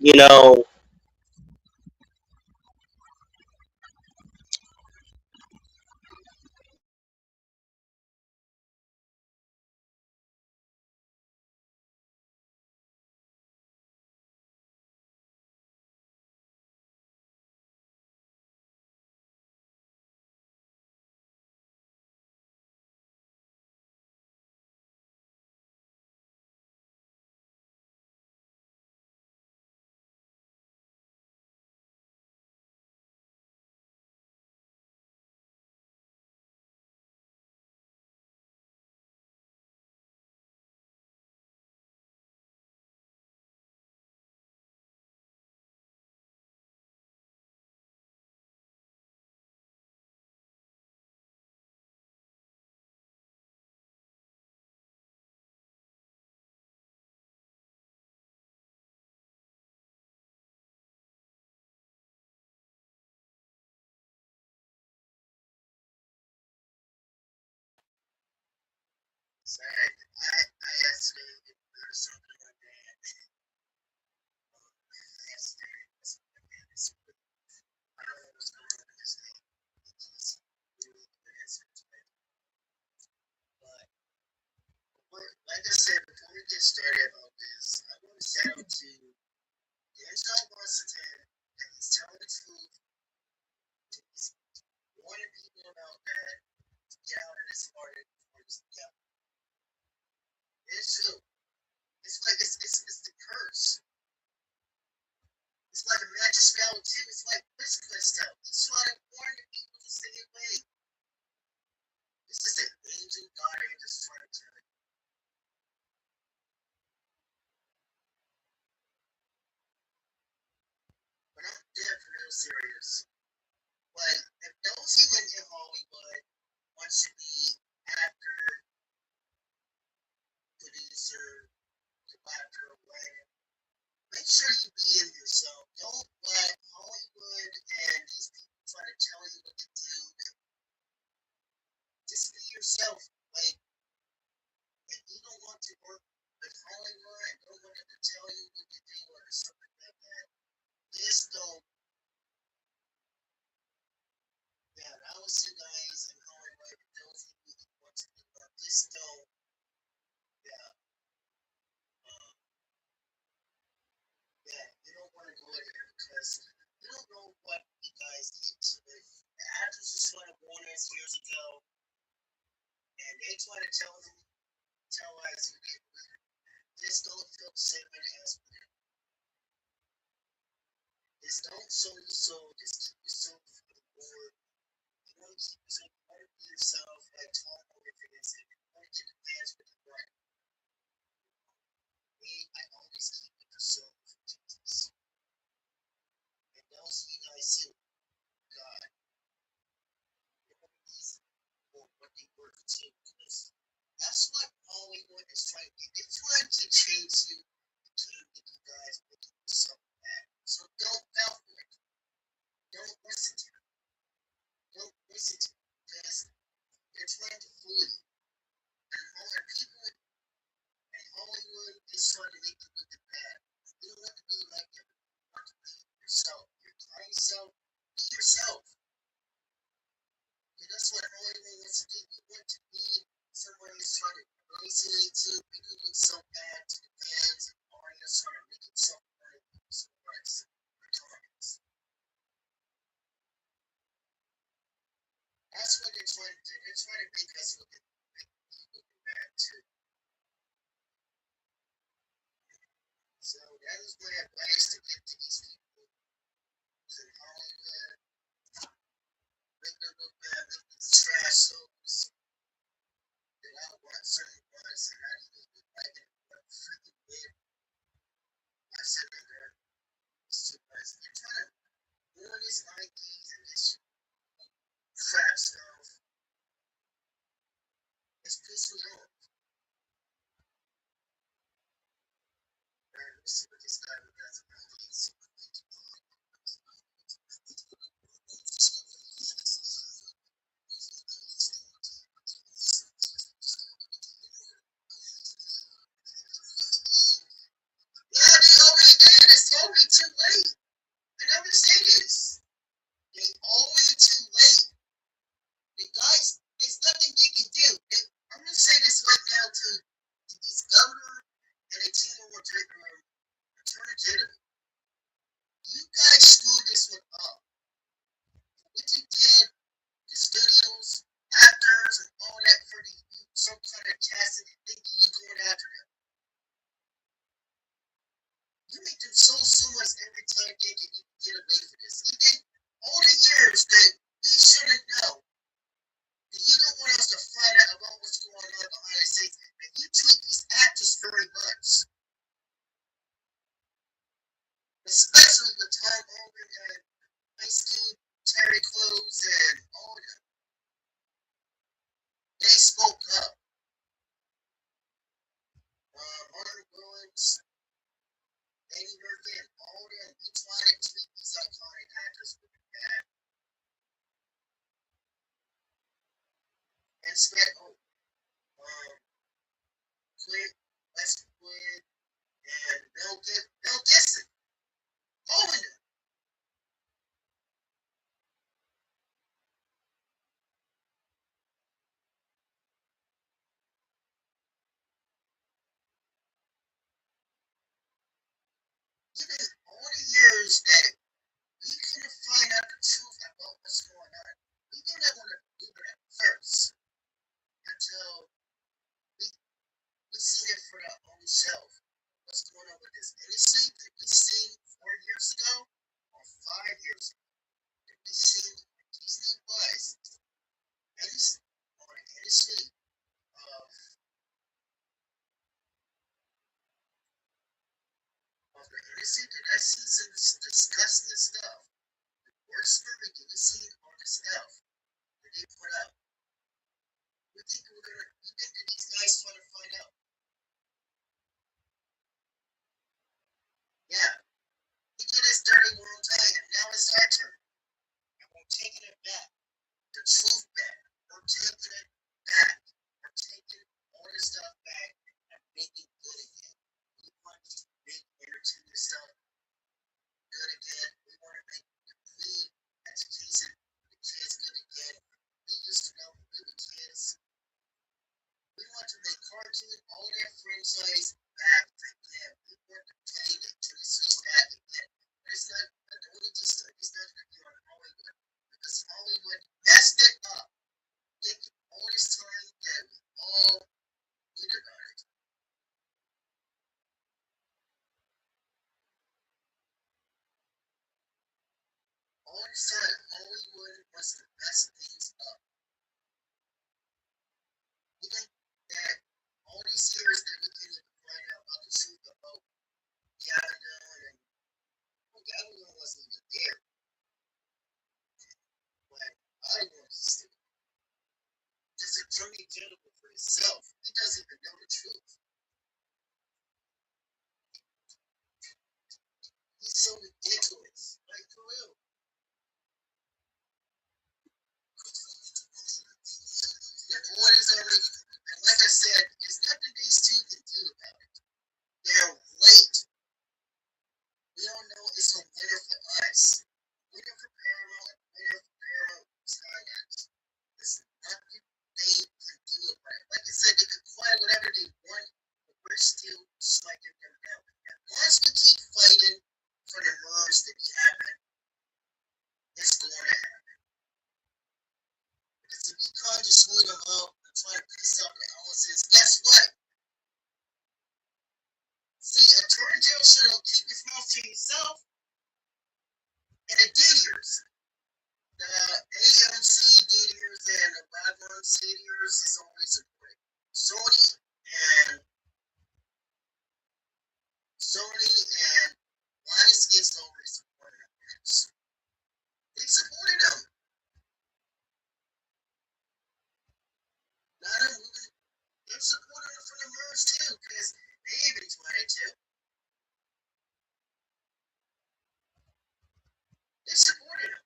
They supported him,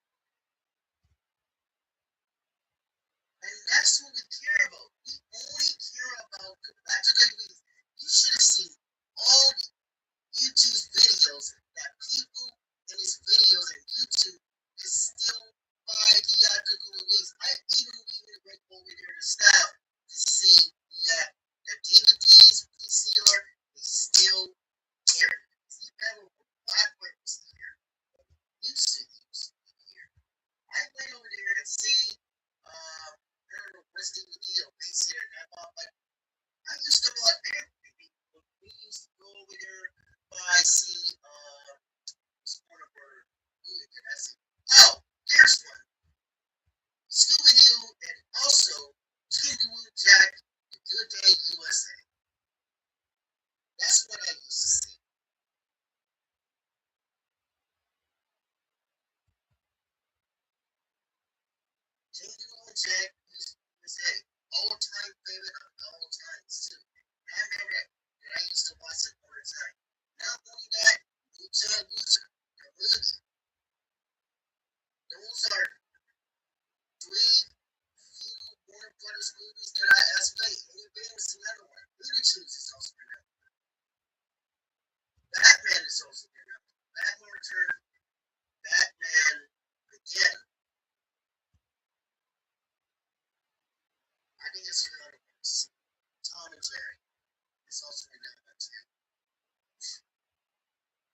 and that's what we care about. We only care about the back to WWE. You should have seen all YouTube's videos that people in his videos on YouTube is still by theatrical release. I even went over there to staff to see that the DVDs, VCR is still here. See, remember when Black was here, used to be here. I went over there and see, I don't know what's DVD or VCR and I bought, but I used to buy everything. We used to go over there, buy, see, one of our movie that I see. Oh, there's one. Scooby Doo and also Kangaroo Jack, The Good Day USA. That's what I used to see. Kangaroo Jack USA, all-time favorite of all times too. And I remember that I used to watch it all the time. Not only that, Lucha Lucha, the movie. Those are three few Warner Brothers movies that I estimate. Any Bears is another one. Looney Tunes is also another one. Batman is also another one. Batman Return, Batman Again. I think it's another one. Tom and Jerry is also another one too.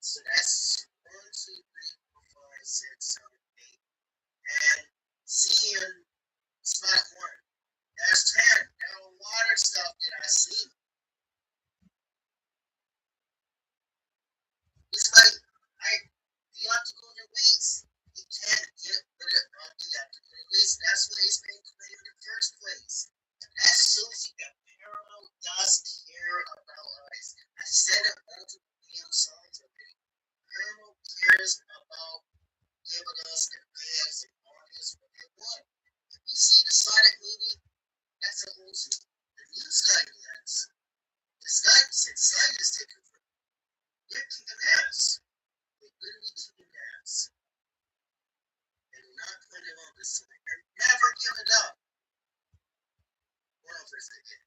So that's 1, 2, 3, 4, 5, 6, 7, 8. And seeing Spot 1, that's 10. There are a lot of stuff that I see. It's like theatrical release. You can't get rid of theatrical release. That's why it's been created in the first place. And that shows you that Paramount does care about us. I said it multiple times already. Paramount cares about giving us the fans and audience what they want. If you see the Sonic movie, that's a whole thing. The new Sonic lands. The Sonic is taken from. They're kicking ass. They literally kicking ass. And not putting on this thing. And never give it up. One of us again.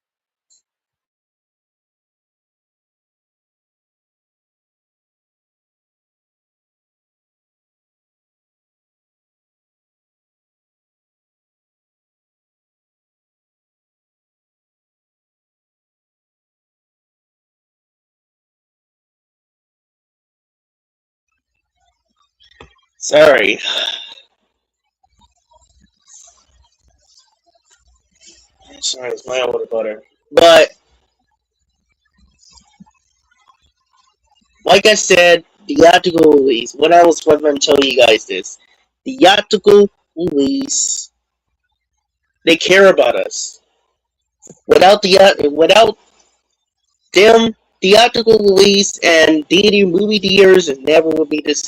Sorry. Sorry, it's my older butter. But like I said, theatrical release. What I was going to tell you guys this. Theatrical release. They care about us. Without them, theatrical release and theater movie theaters never would be this.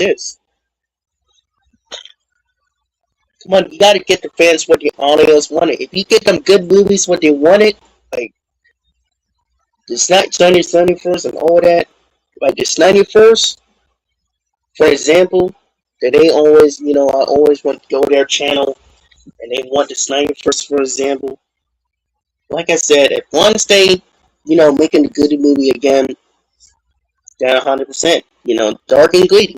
Come on, you gotta get the fans what the audience wanted. If you get them good movies what they wanted, like the Sunday 1st and all that, like the 1st, for example, that they always, I always want to go to their channel and they want the 1st, for example. Like I said, if once they, making the good movie again, then 100%, dark and gritty,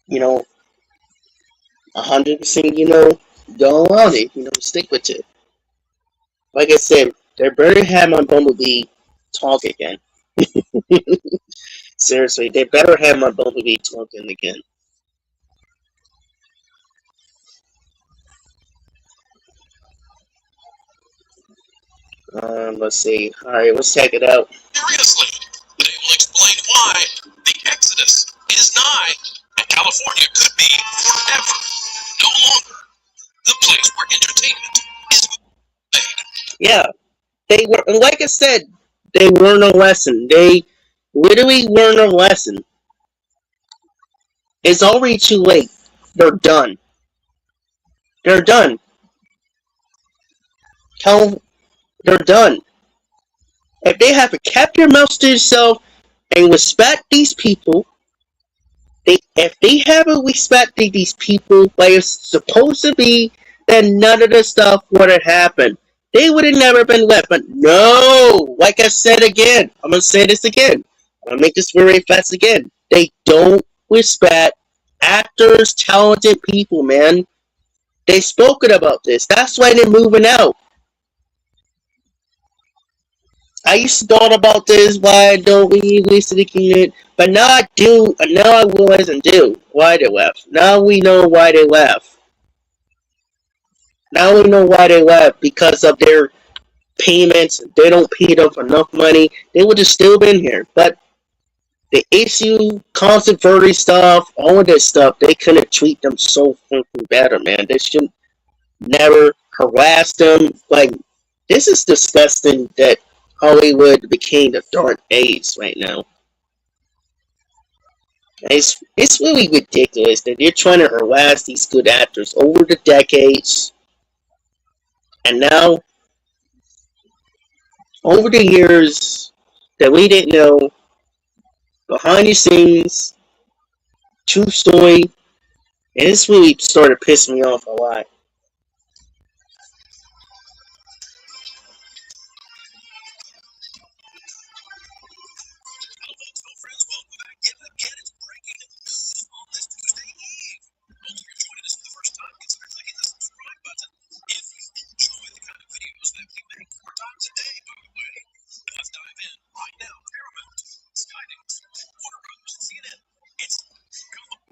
you know, 100%, go on it, stick with it. Like I said, they better have my Bumblebee talk again. Seriously, they better have my Bumblebee talking again. Let's see. Alright, let's check it out. Seriously, they will explain why the Exodus is nigh, and California could be forever no longer the place where entertainment is made. Yeah, they were, like I said, they learned a lesson. They literally learned a lesson. It's already too late. They're done. They're done. They're done. If they have kept their mouths to themselves and respect these people, If they haven't respected these people like it's supposed to be, then none of this stuff would have happened. They would have never been left. But no, like I said again, I'm gonna say this again. I'm gonna make this very fast again. They don't respect actors, talented people, man. They've spoken about this. That's why they're moving out. I used to thought about this. Why don't we listen to it? But now I do. Now I realize and do why they left. Now we know why they left. Now we know why they left because of their payments. They don't pay them enough money. They would have still been here. But the issue, controversy stuff, all of this stuff, they couldn't treat them so fucking better, man. They should never harass them. Like, this is disgusting that Hollywood became the dark age right now. It's really ridiculous that they're trying to harass these good actors over the decades, and now over the years that we didn't know, behind the scenes, true story, and this really started pissing me off a lot.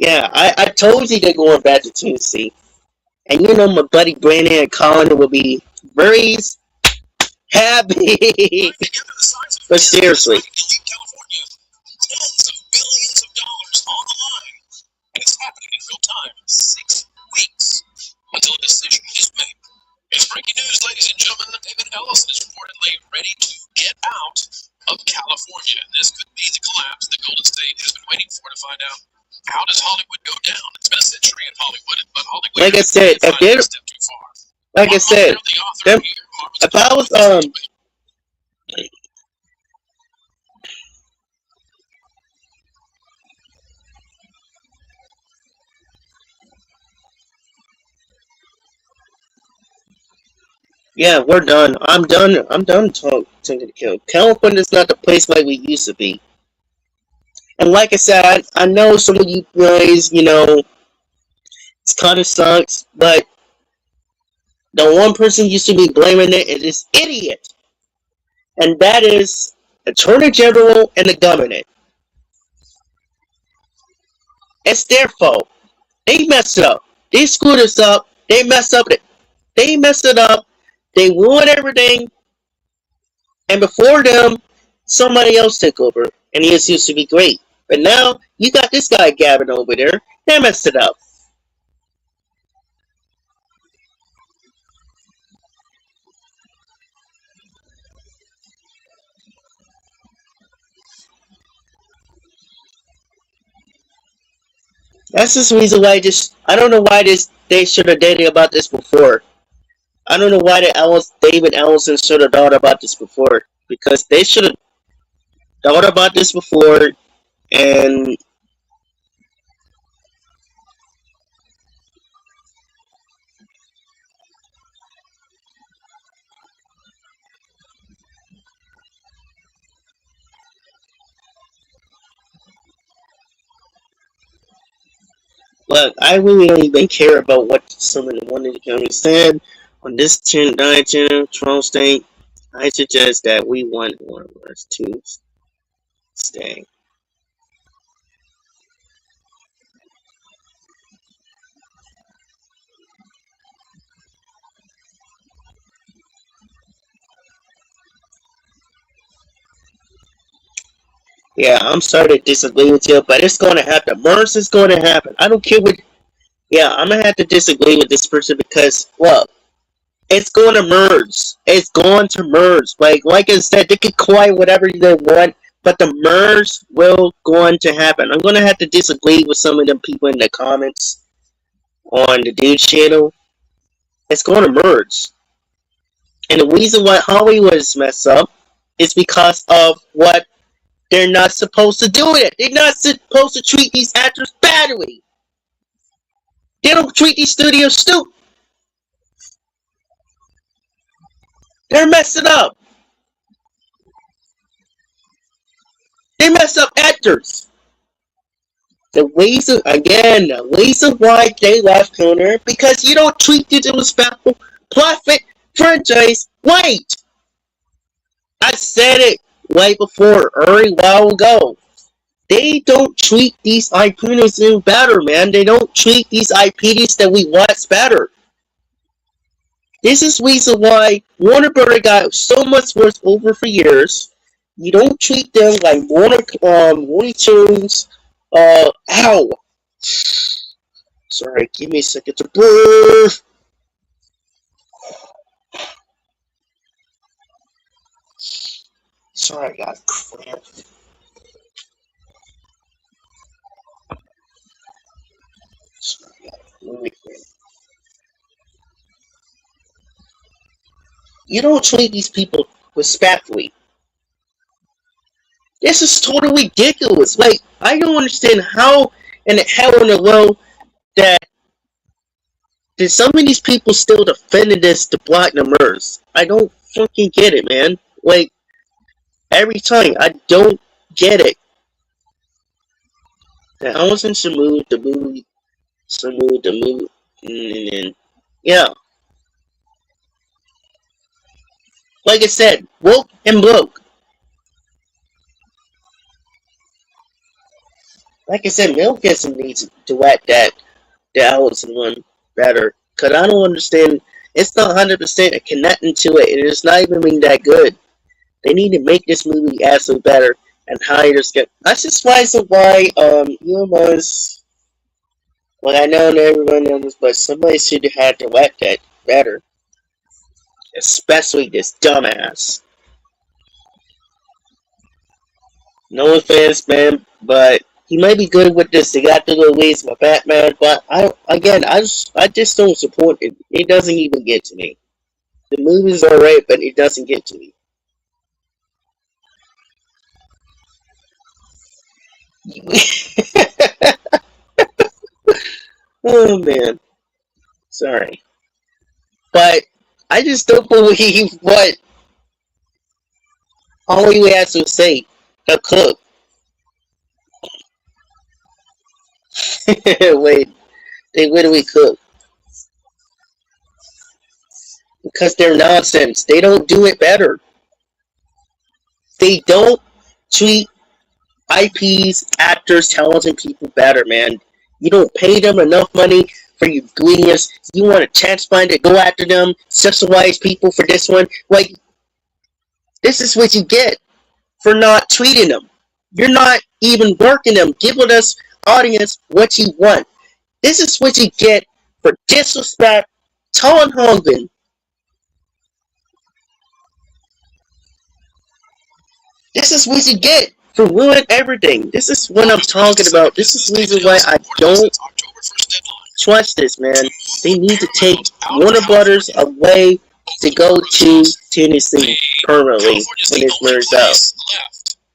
Yeah, I told you they're going back to Tennessee. And you know my buddy Brandon and Colin will be very happy. But seriously, Tens of billions of dollars on the line, and it's happening in real time. 6 weeks until a decision is made. It's breaking news, ladies and gentlemen. David Ellison is reportedly ready to get out of California. And this could be the collapse that Golden State has been waiting for to find out. How does Hollywood go down? It's been a century in Hollywood, but Hollywood like I said, if they're a step too far. like I said, them, if I was yeah, we're done. I'm done. I'm done talking to the kill. California's not the place like we used to be. And like I said, I know some of you guys, it kind of sucks, but the one person you should be blaming it is this idiot, and that is Attorney General and the government. It's their fault. They messed up. They screwed us up. They messed up. They messed it up. They ruined everything. And before them, somebody else took over, and he used to be great. But now you got this guy Gavin over there. They messed it up. That's just the reason why I don't know why they should have dated about this before. I don't know why David Ellison should have thought about this before. Because they should have thought about this before, and look, I really don't even care about what some of the one of the counties said on this Trump state. I suggest that we want one of us to stay. Yeah, I'm sorry to disagree with you, but it's going to happen. MERS is going to happen. I don't care what. Yeah, I'm gonna have to disagree with this person because, well, it's going to merge. It's going to merge. Like I said, they can call whatever they want, but the merge will going to happen. I'm going to have to disagree with some of the people in the comments on the dude channel. It's going to merge, and the reason why Hollywood is messed up is because of what They're not supposed to do it. They're not supposed to treat these actors badly. They don't treat these studios stupid. They're messing up. They mess up actors. The ways of why they left Conan because you don't treat it as a respectful profit franchise. Wait, I said it way before, early while ago. They don't treat these IPs better, man. They don't treat these IPs that we watch better. This is the reason why Warner Brother got so much worse over for years. You don't treat them like Looney Tunes. Ow. Sorry, give me a second to breathe. Sorry, I got cramp. Sorry, I got really cramp. You don't treat these people respectfully. This is totally ridiculous. Like, I don't understand how in the hell in the world that did some of these people still defending this to block the murders. I don't fucking get it, man. Like, every time, I don't get it. The house in Shamu, the movie, and yeah. Like I said, woke and broke. Like I said, Mel Gibson needs to act that the Allison one better. Cause I don't understand. It's not 100% connecting to it. And it's not even being that good. They need to make this movie absolutely better and hire this guy. That's just why you must. Well, I know everyone knows this, but somebody should have had to act that better. Especially this dumbass. No offense, man, but he might be good with this. They got the little ways of Batman, but I just don't support it. It doesn't even get to me. The movie's alright, but it doesn't get to me. Oh man, sorry, but I just don't believe what all you has to say. A cook. Wait, they literally cook because they're nonsense. They don't do it better. They don't treat IPs, actors, talented people better, man. You don't pay them enough money for your ingredients. You want a transplant to go after them, sexualize people for this one. Like, this is what you get for not treating them. You're not even working them, giving us audience what you want. This is what you get for disrespect, Tom Hogan. This is what you get for ruining everything. This is what I'm talking about. This is the reason why I don't trust this, man. They need to take Warner Brothers away to go to Tennessee permanently when this merged out.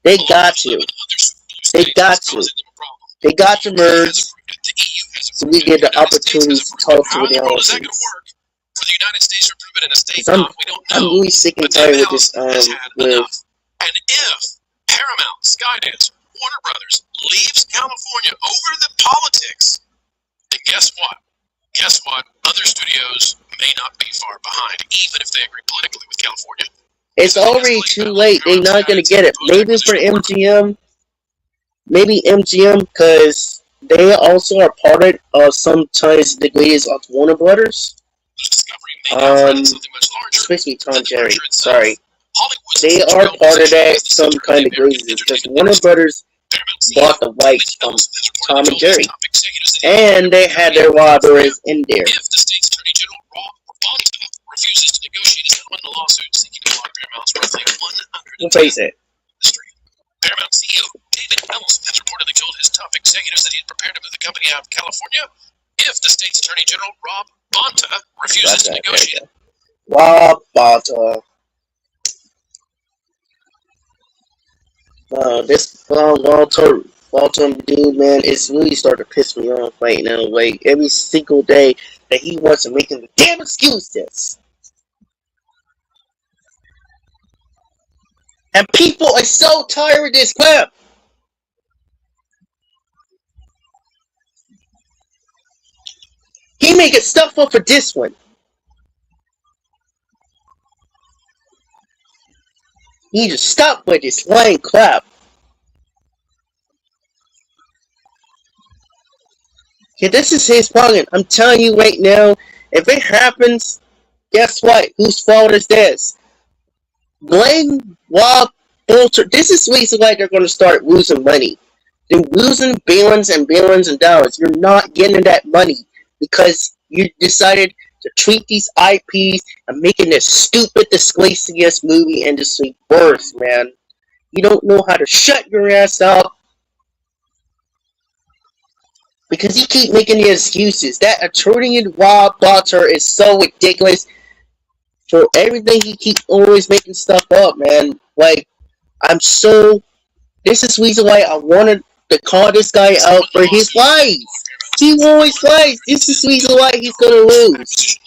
They got to. They got to. They got to merge so we get the opportunity to talk to the audience. I'm really sick and tired with this with and if Paramount, Skydance, Warner Brothers leaves California over the politics, then guess what? Guess what? Other studios may not be far behind, even if they agree politically with California. It's already too late. They're not going to get it. Maybe for MGM. Maybe MGM, because they also are part of sometimes degrees of Warner Brothers. Especially Tom Jerry. Sorry. They are part of that some kind of degrees because Warner Brothers bought the rights from Tom and Jerry. And they had their libraries in there. If the state's attorney general, Rob Bonta, refuses to negotiate a settlement in the lawsuit seeking to block Paramount's roughly $110 Paramount CEO David Ellison has reportedly told his top executives that he's prepared to move the company out of California if the state's attorney general, Rob Bonta, refuses to negotiate. Rob Bonta. This Walter dude, man, it's really starting to piss me off right now. Like every single day that he wants to make a damn excuses, and people are so tired of this crap. He making stuff up for this one. He need to stop with this lying crap. Yeah, this is his problem. I'm telling you right now, if it happens, guess what? Whose fault is this? Blame Rob Bolter. This is the reason why they're going to start losing money. They're losing billions and billions of dollars. You're not getting that money because you decided to treat these IPs and making this stupid, disgraceful movie industry worse, man. You don't know how to shut your ass up because you keep making the excuses. That attorney Rob Bolter is so ridiculous for everything. He keeps always making stuff up, man. Like, I'm so. This is the reason why I wanted to call this guy out for his lies. He always lies. This is the reason why he's gonna lose.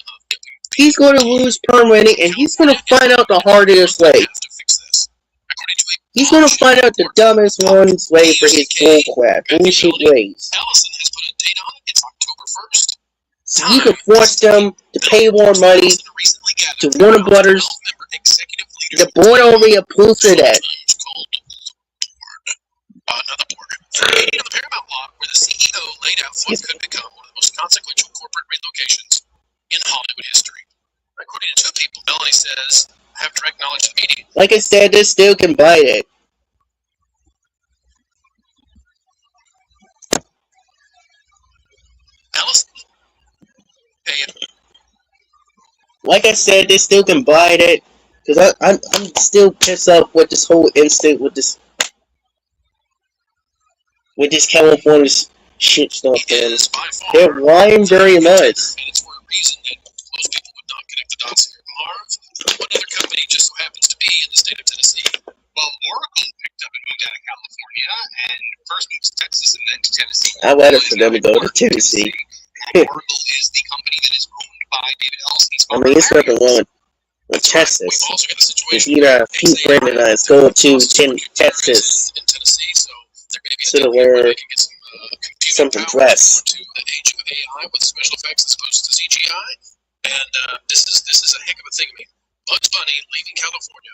He's gonna lose permanently, and he's gonna find out the hardest way. He's gonna find out the dumbest one's way for his bullshit ways. So you can force them to pay more money to Warner Brothers. The board already approved for that. Another board. Meeting on the Paramount lot where the CEO laid out what could become one of the most consequential corporate relocations in Hollywood history. According to two people, Melanie says, I have direct knowledge of the meeting. Like I said, this still can buy it. Allison? Pay it. Like I said, they still can buy it. Because I'm still pissed off with this whole instant with this California shit stuff, man. They're lying very much. It's for a reason that most people would not connect the dots here. Marv, what other company just so happens to be in the state of Tennessee? Well, Oracle picked up and moved out of California and first moved to Texas and then to Tennessee. I'd rather for them to go to Tennessee. Oracle is the company that is owned by David Elson's I mean, it's nothing wrong with Texas. If you know, few friends of us go to Texas. In Tennessee, so to wear something dress. To the age of AI with special effects as opposed to CGI, and this is a heck of a thing. I mean, Bugs Bunny leaving California,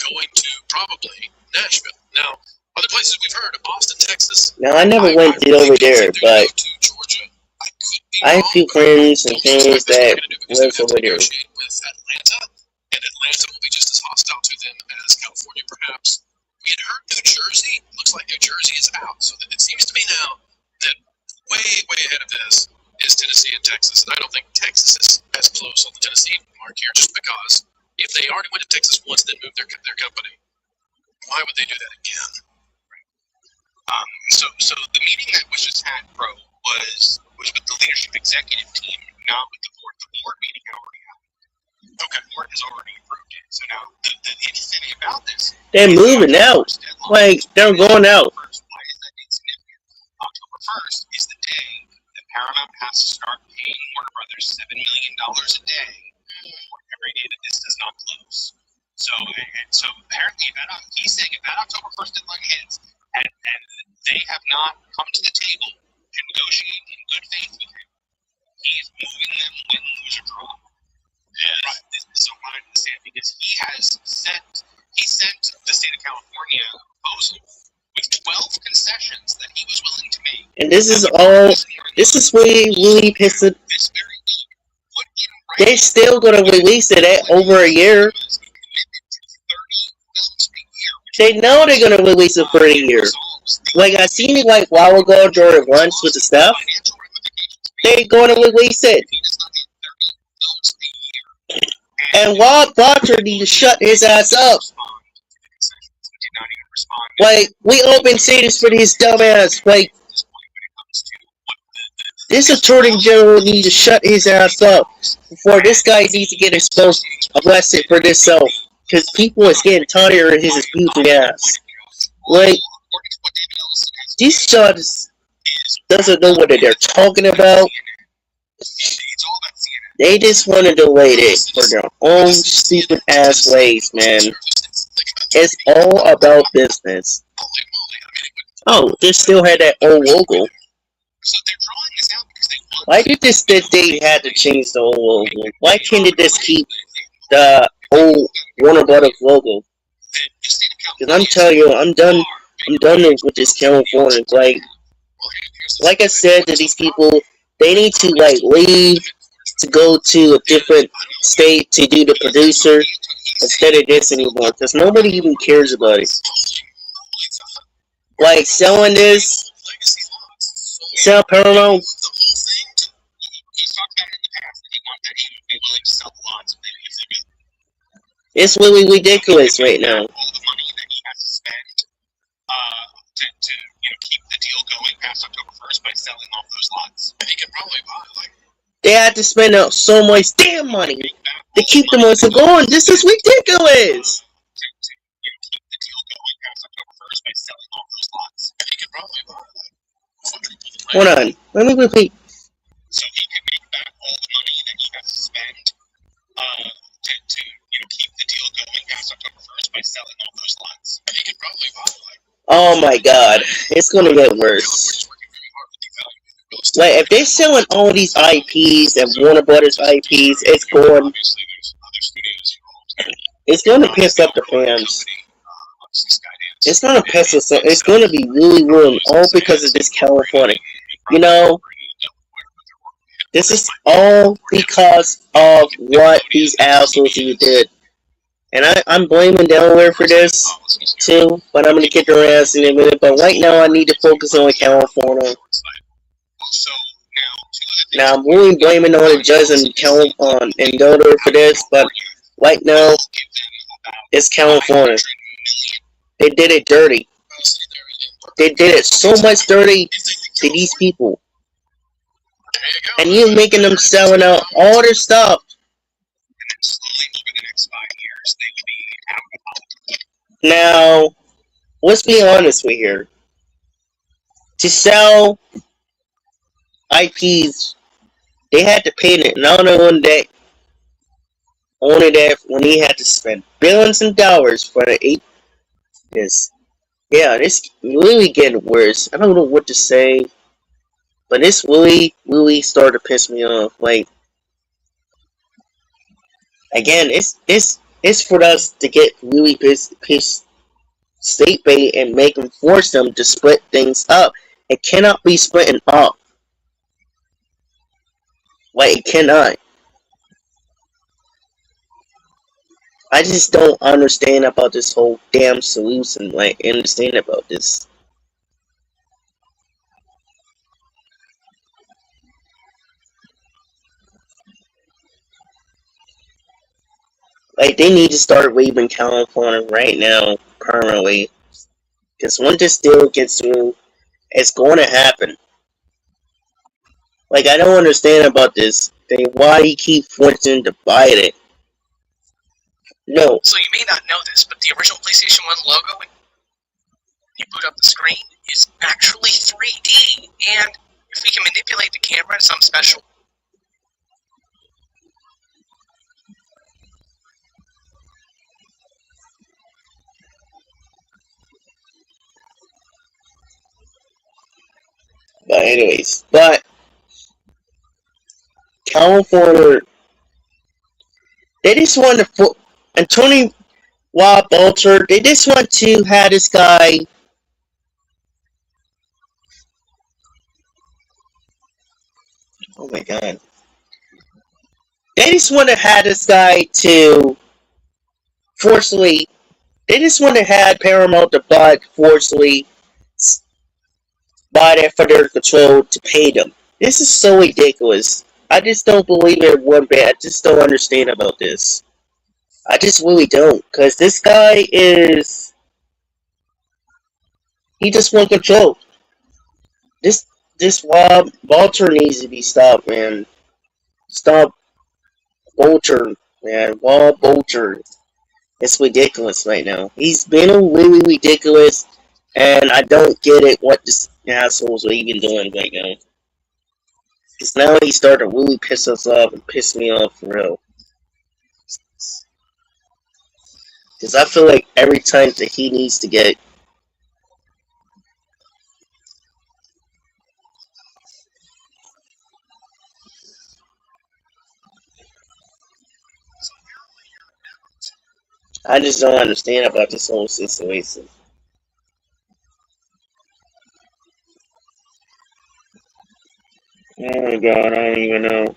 going to probably Nashville. Now, other places we've heard, Austin, Texas. Now, I never went over there, but I have few friends and things that live over there. With Atlanta, and Atlanta will be just as hostile to them as California, perhaps. We had heard New Jersey. Looks like New Jersey is out. So that it seems to me now that way ahead of this is Tennessee and Texas. And I don't think Texas is as close on the Tennessee mark here, just because if they already went to Texas once, then moved their company, why would they do that again? So the meeting that was just had, Pro, was with the leadership executive team, not with the board. The board meeting already happened. Okay, the board has already approved it. So now the interesting thing about this, they're moving out. Like, they're going out. Why is that insignificant? October 1st is the day that Paramount has to start paying Warner Brothers $7 million a day for every day that this does not close. So apparently, he's saying if that October 1st deadline hits, and they have not come to the table to negotiate in good faith with him, he is moving them win, lose, or draw. Right. This is so hard to understand because he sent the state of California a proposal with 12 concessions that he was willing to make. And this is really pissing. They're still gonna release it at over a year. They know they're gonna release it for a year. Like I seen it like a while ago during lunch with the stuff. They're gonna release it. And Rob Barker need to shut his ass up. Like, we all been saying this for his dumb ass. Like, this attorney general needs to shut his ass up before this guy needs to get exposed, arrested for this self. Because people is getting tired of his abusing ass. Like, according to what David Ellison has these shots is doesn't know what they're talking about. it's all about CNN. They just want to delay it for their own stupid ass ways, man. It's all about business. Oh, they still had that old logo. So they're drawing this out because they want. Why did they had to change the old logo? Why can't they just keep the old Warner Brothers logo? Because I'm telling you, I'm done with this California. Like I said to these people, they need to leave to go to a different state to do the producer instead of this anymore. Because nobody even cares about it. Like selling this, sell Paramount. He's talked about it in the past that he wants that he would be willing to sell the lots if they It's really ridiculous right now. all the money that he has to spend to keep the deal going past October 1st by selling off those lots. He could probably buy They had to spend out so much damn money to keep the money going. This is ridiculous. keep the deal going past October 1st by selling off those lots. He could probably buy Hold on, let me repeat. so he could make back all the money that he has to spend to keep the deal going past October 1st by selling off those lots. He could probably buy Oh my god, it's gonna get worse. If they're selling all these IPs and Warner Brothers IPs, it's going to piss up the fans. It's gonna piss us up. It's gonna be really ruined, all because of this California. This is all because of what these assholes did. And I'm blaming Delaware for this, too, but I'm going to kick their ass in a minute. But right now, I need to focus on California. Now, I'm really blaming on the judge in Delaware for this, but right now, it's California. They did it dirty. They did it so much dirty to these people. And you making them selling out all their stuff. slowly over the next 5 years, they would be out of politics. Now, let's be honest with here. To sell IPs, they had to pay it. Not only that, when he had to spend billions of dollars for the 8. This really getting worse. I don't know what to say, but this really started to piss me off. Again, it's for us to get really pissed state bait and force them to split things up. It cannot be splitting up. It cannot. I just don't understand about this whole damn solution. Understand about this. They need to start leaving California right now, permanently. Because when this deal gets through, it's going to happen. I don't understand about this thing. Why you keep forcing to buy it? No. So you may not know this, but the original PlayStation 1 logo, when you boot up the screen, is actually 3D. And if we can manipulate the camera to something special, But anyways, California, they just want to and Tony Bolter, they just want to have this guy. Oh my god. They just want to have this guy to forcibly. They just want to have Paramount to forcibly buy that for their control to pay them. This is so ridiculous. I just don't believe it one bit. I just don't understand about this. I just really don't. Because this guy is. He just wants control. This Rob Bolter needs to be stopped, man. Stop Bolter, man. Rob Bolter. It's ridiculous right now. He's been really ridiculous And I don't get it what this assholes are even doing right now. Because now he started to really piss us off and piss me off for real. Because I feel like every time that he needs to get. I just don't understand about this whole situation. Oh my god, I don't even know.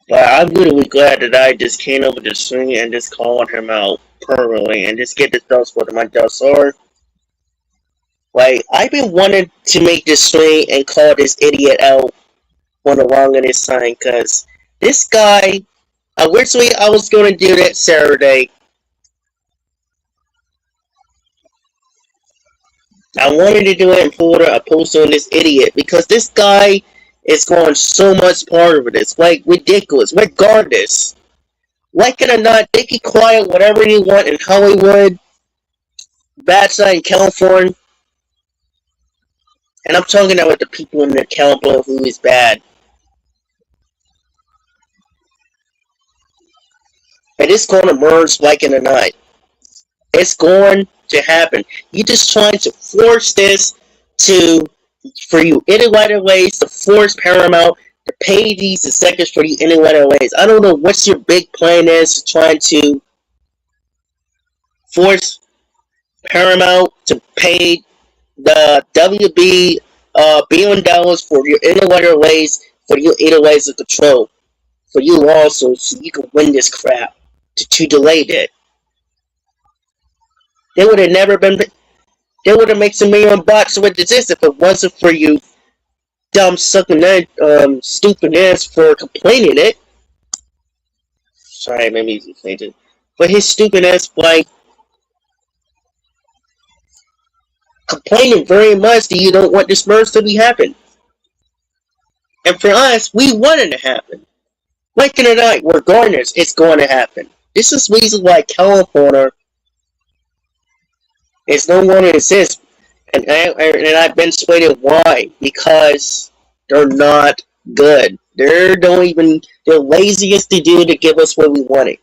But I'm really glad that I just came over the swing and just called him out permanently and just get the thoughts what my thoughts are. Like, I've been wanting to make this swing and call this idiot out on the wrong of this sign because this guy, originally I was going to do that Saturday. I wanted to do it in Florida opposed to this idiot because this guy is going so much part of this. Like, ridiculous. Regardless. Like it or not, they can quiet whatever they want in Hollywood, Bachelor in California, and I'm talking about the people in the California who is bad. And it's going to merge like it or not. It's going to happen. You're just trying to force this to, for you any other ways, to force Paramount to pay these executives for you any other ways. I don't know what's your big plan is trying to force Paramount to pay the WB $1 billion for your intellectual ways, for your intellectual control, for you also, so you can win this crap. To delay that, they would have never been. They would have made some $1 million with this if it wasn't for you dumb sucking that stupid ass for complaining it. Sorry, maybe he fainted. But his stupid ass like complaining very much that you don't want this merge to be happen. And for us, we want it to happen. Like in the night, we're gardeners, it's going to happen. This is the reason why California is no longer exists. And I've been persuaded why. Because they're not good. They're laziest to do to give us what we wanted.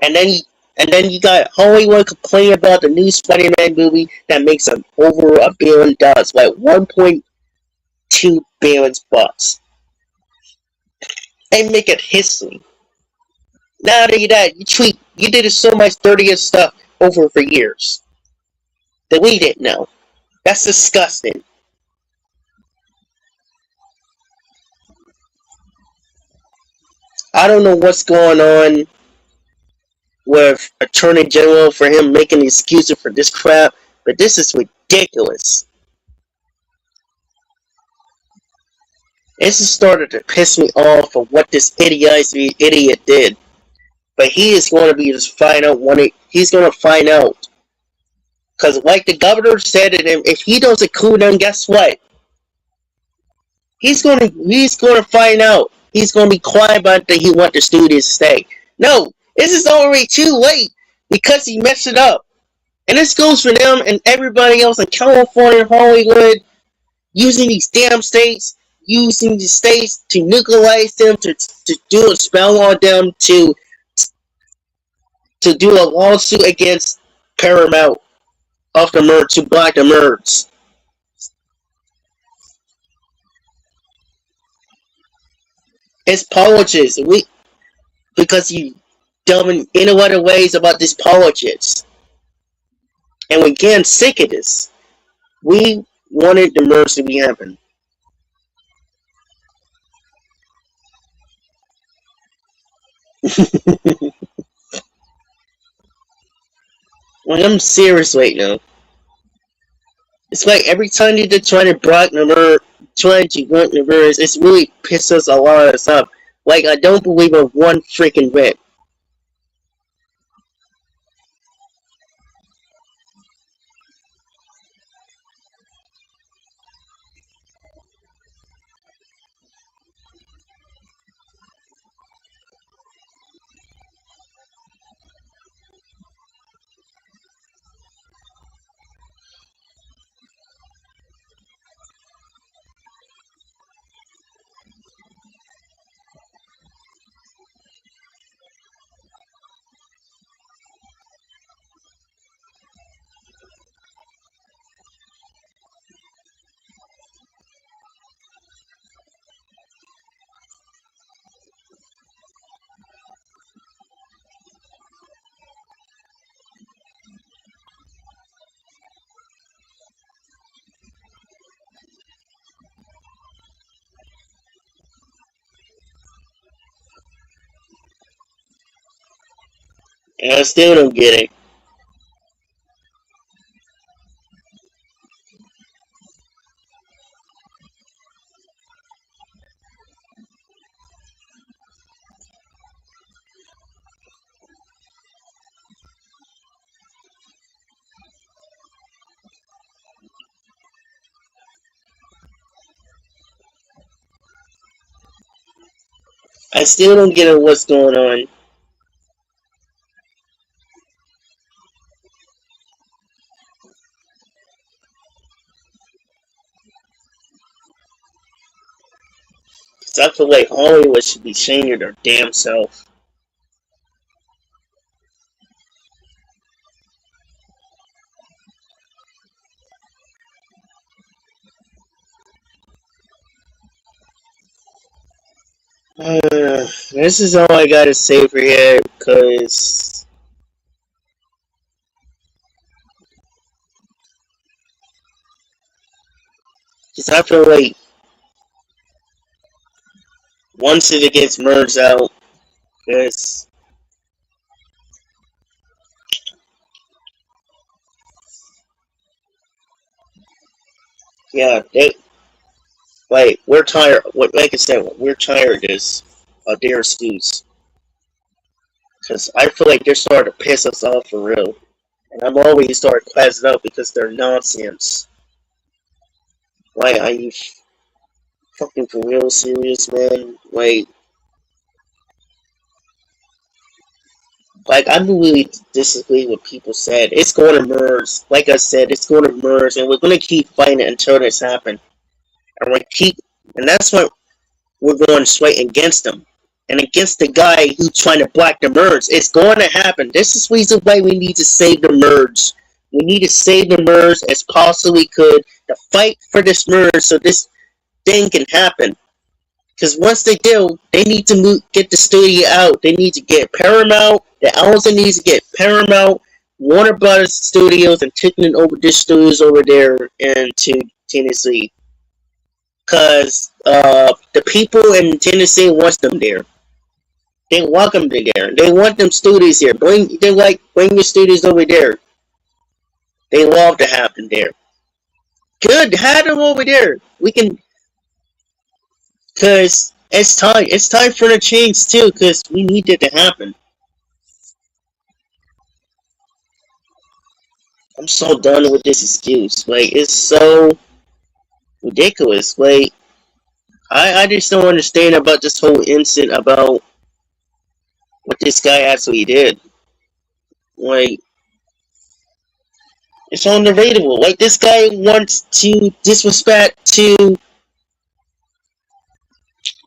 And then you got Hollywood complaining about the new Spider-Man movie that makes over $1 billion, like 1.2 billion bucks. They make it history. Not only that, you did so much dirtier stuff over for years that we didn't know. That's disgusting. I don't know what's going on with Attorney General for him making excuses for this crap, but this is ridiculous. This has started to piss me off for what this idiot did. But he is going to be just find out he's going to find out. Because like the governor said, if he doesn't cool down, guess what? He's going to find out. He's going to be quiet about that he wants the students to stay. No, this is already too late because he messed it up. And this goes for them and everybody else in California, Hollywood, using these damn states, using the states to nuclearize them, to do a spell on them, to do a lawsuit against Paramount of the merge, to block the merge. It's politics. Because you dumb in other ways about this politics. And we're getting sick of this. We wanted the merge to be happen. Like, I'm serious right now. It's like every time they're trying to block the merge, trying to block the merge, it's really pisses a lot of us off. Like, I don't believe in one freaking bit. And I still don't get it. I still don't get it what's going on. Cause I feel like Hollywood should be changing their damn self. This is all I gotta say for here, cause I feel like once it gets merged out, cause yeah, they like we're tired. Like I said, we're tired of this of their excuse. Cause I feel like they're starting to piss us off for real, and I'm always starting classing up because they're nonsense. Like, are you fucking for real serious, man? Like I really disagree with people said. It's going to merge. Like I said, it's going to merge, and we're going to keep fighting it until this happens. And we keep, and that's why we're going straight against them, and against the guy who's trying to block the merge. It's going to happen. This is the reason why we need to save the merge. We need to save the merge as possibly could to fight for this merge so this thing can happen. Because once they do, they need to get the studio out. They need to get Paramount. The also needs to get Paramount, Warner Brothers Studios, and taking over the studios over there into Tennessee. Because the people in Tennessee wants them there. They welcome them there. They want them studios here. Bring your studios over there. They love to have them there. Good, have them over there. We can, cause it's time. It's time for the change too. Cause we need it to happen. I'm so done with this excuse. Like it's so ridiculous. Like I just don't understand about this whole incident about what this guy actually did. Like it's undebatable. Like this guy wants to disrespect to.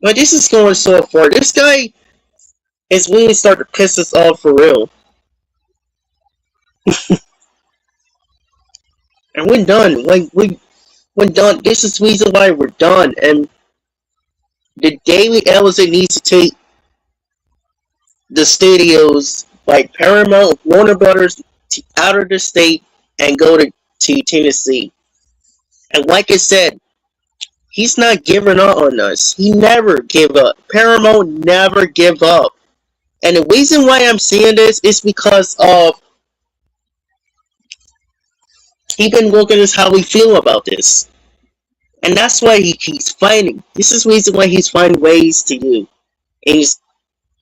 Like this is going so far. This guy is really starting to piss us off for real. And we're done. Like we're done. This is the reason why we're done. And the Daily Ellison needs to take the studios like Paramount, Warner Brothers out of the state and go to Tennessee. And like I said, he's not giving up on us. He never give up. Paramount never give up. And the reason why I'm saying this is because of he been looking at how we feel about this. And that's why he keeps fighting. This is the reason why he's finding ways to do. And he's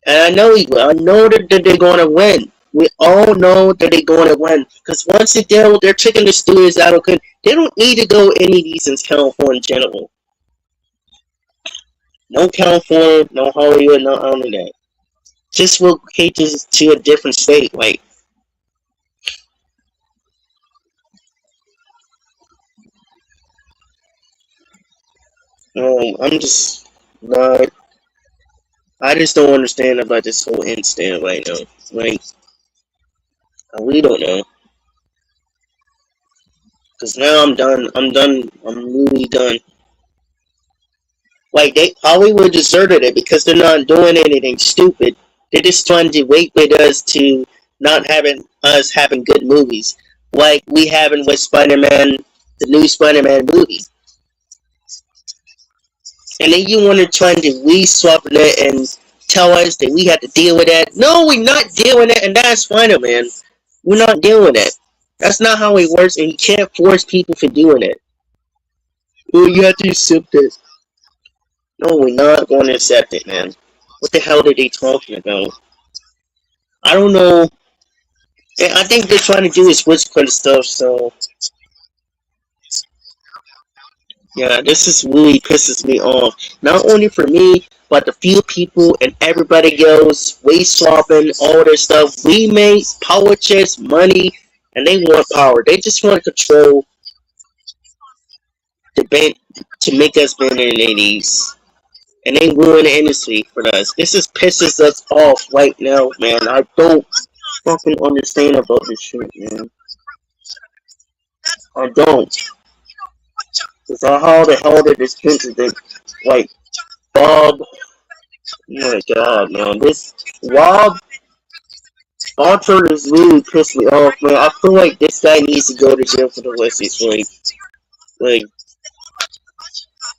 And I know he will. I know that they're going to win. We all know that they're going to win. Because once they're taking the studios out of country, they don't need to go any of these in California in general. No California, no Hollywood, no only that. Just relocate to a different state. Like, I'm just not. I just don't understand about this whole incident right now. Like, we don't know. Because now I'm done. I'm done. I'm really done. Like Hollywood deserted it because they're not doing anything stupid. They're just trying to wait with us to not having us having good movies, like we having with Spider-Man, the new Spider-Man movie. And then you want to try to re-swap it and tell us that we have to deal with that. No, we're not dealing with it, and that's fine, man. We're not doing it. That's not how it works, and you can't force people for doing it. Well, you have to accept it. No, we're not going to accept it, man. What the hell are they talking about? I don't know. I think they're trying to do is whisper stuff, so yeah, this is really pisses me off. Not only for me, but the few people and everybody else, waste swapping, all this stuff. We make politics, money, and they want power. They just want to control the bank to make us millionaires. And they ruin the industry for us. This just pisses us off right now, man. I don't fucking understand about this shit, man. I don't. Cause how the hell did this president, like, Bob, oh my god, man, this Rob Archer is really pissed me off, man. I feel like this guy needs to go to jail for the rest of his life. Like,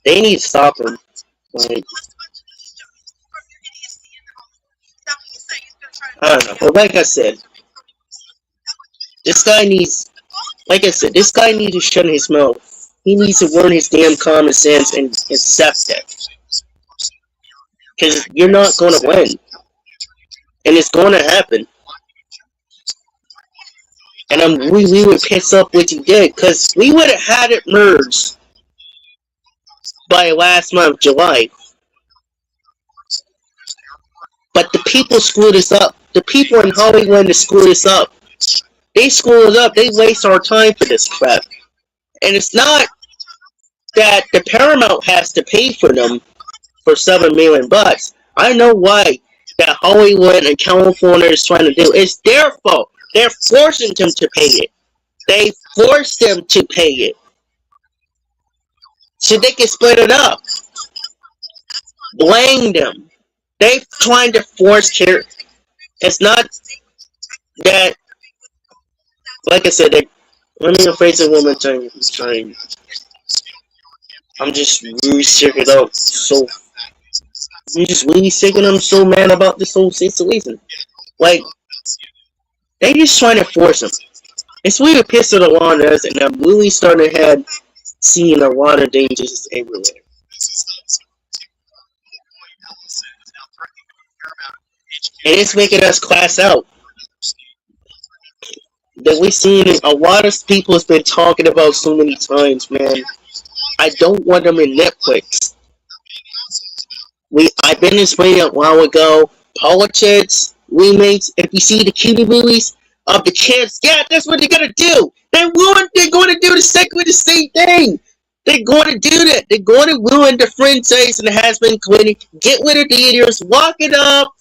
they need to stop him. Like, I don't know. But like I said, this guy needs, like I said, this guy needs to shut his mouth. He needs to learn his damn common sense and accept that. Because you're not going to win. And it's going to happen. And I'm really pissed off what you did, because we would have had it merged by last month, July. But the people screwed us up. The people in Hollywood screwed us up. They screwed us up. They waste our time for this crap. And it's not that the Paramount has to pay for them for $7 million. I know why that Hollywood and California is trying to do. It's their fault. They're forcing them to pay it. They forced them to pay it. So they can split it up. Blame them. They're trying to force care. It's not that, like I said, let me rephrase it one more time. I'm just really sick of it. So, I'm just really sick and I'm so mad about this whole situation. Like, they just trying to force them. It's really pissed it on us, and I'm really starting to have seeing a lot of dangers everywhere. And it's making us class out. That we've seen a lot of people has been talking about so many times, man. I don't want them in Netflix. I've been explaining a while ago. Politics, remakes. If you see the cutie movies of the kids, yeah, that's what they're gonna do. They're going to do the same thing. They're going to do that. They're going to ruin the franchise and the has-been clinic. Get rid of the theaters, lock it up,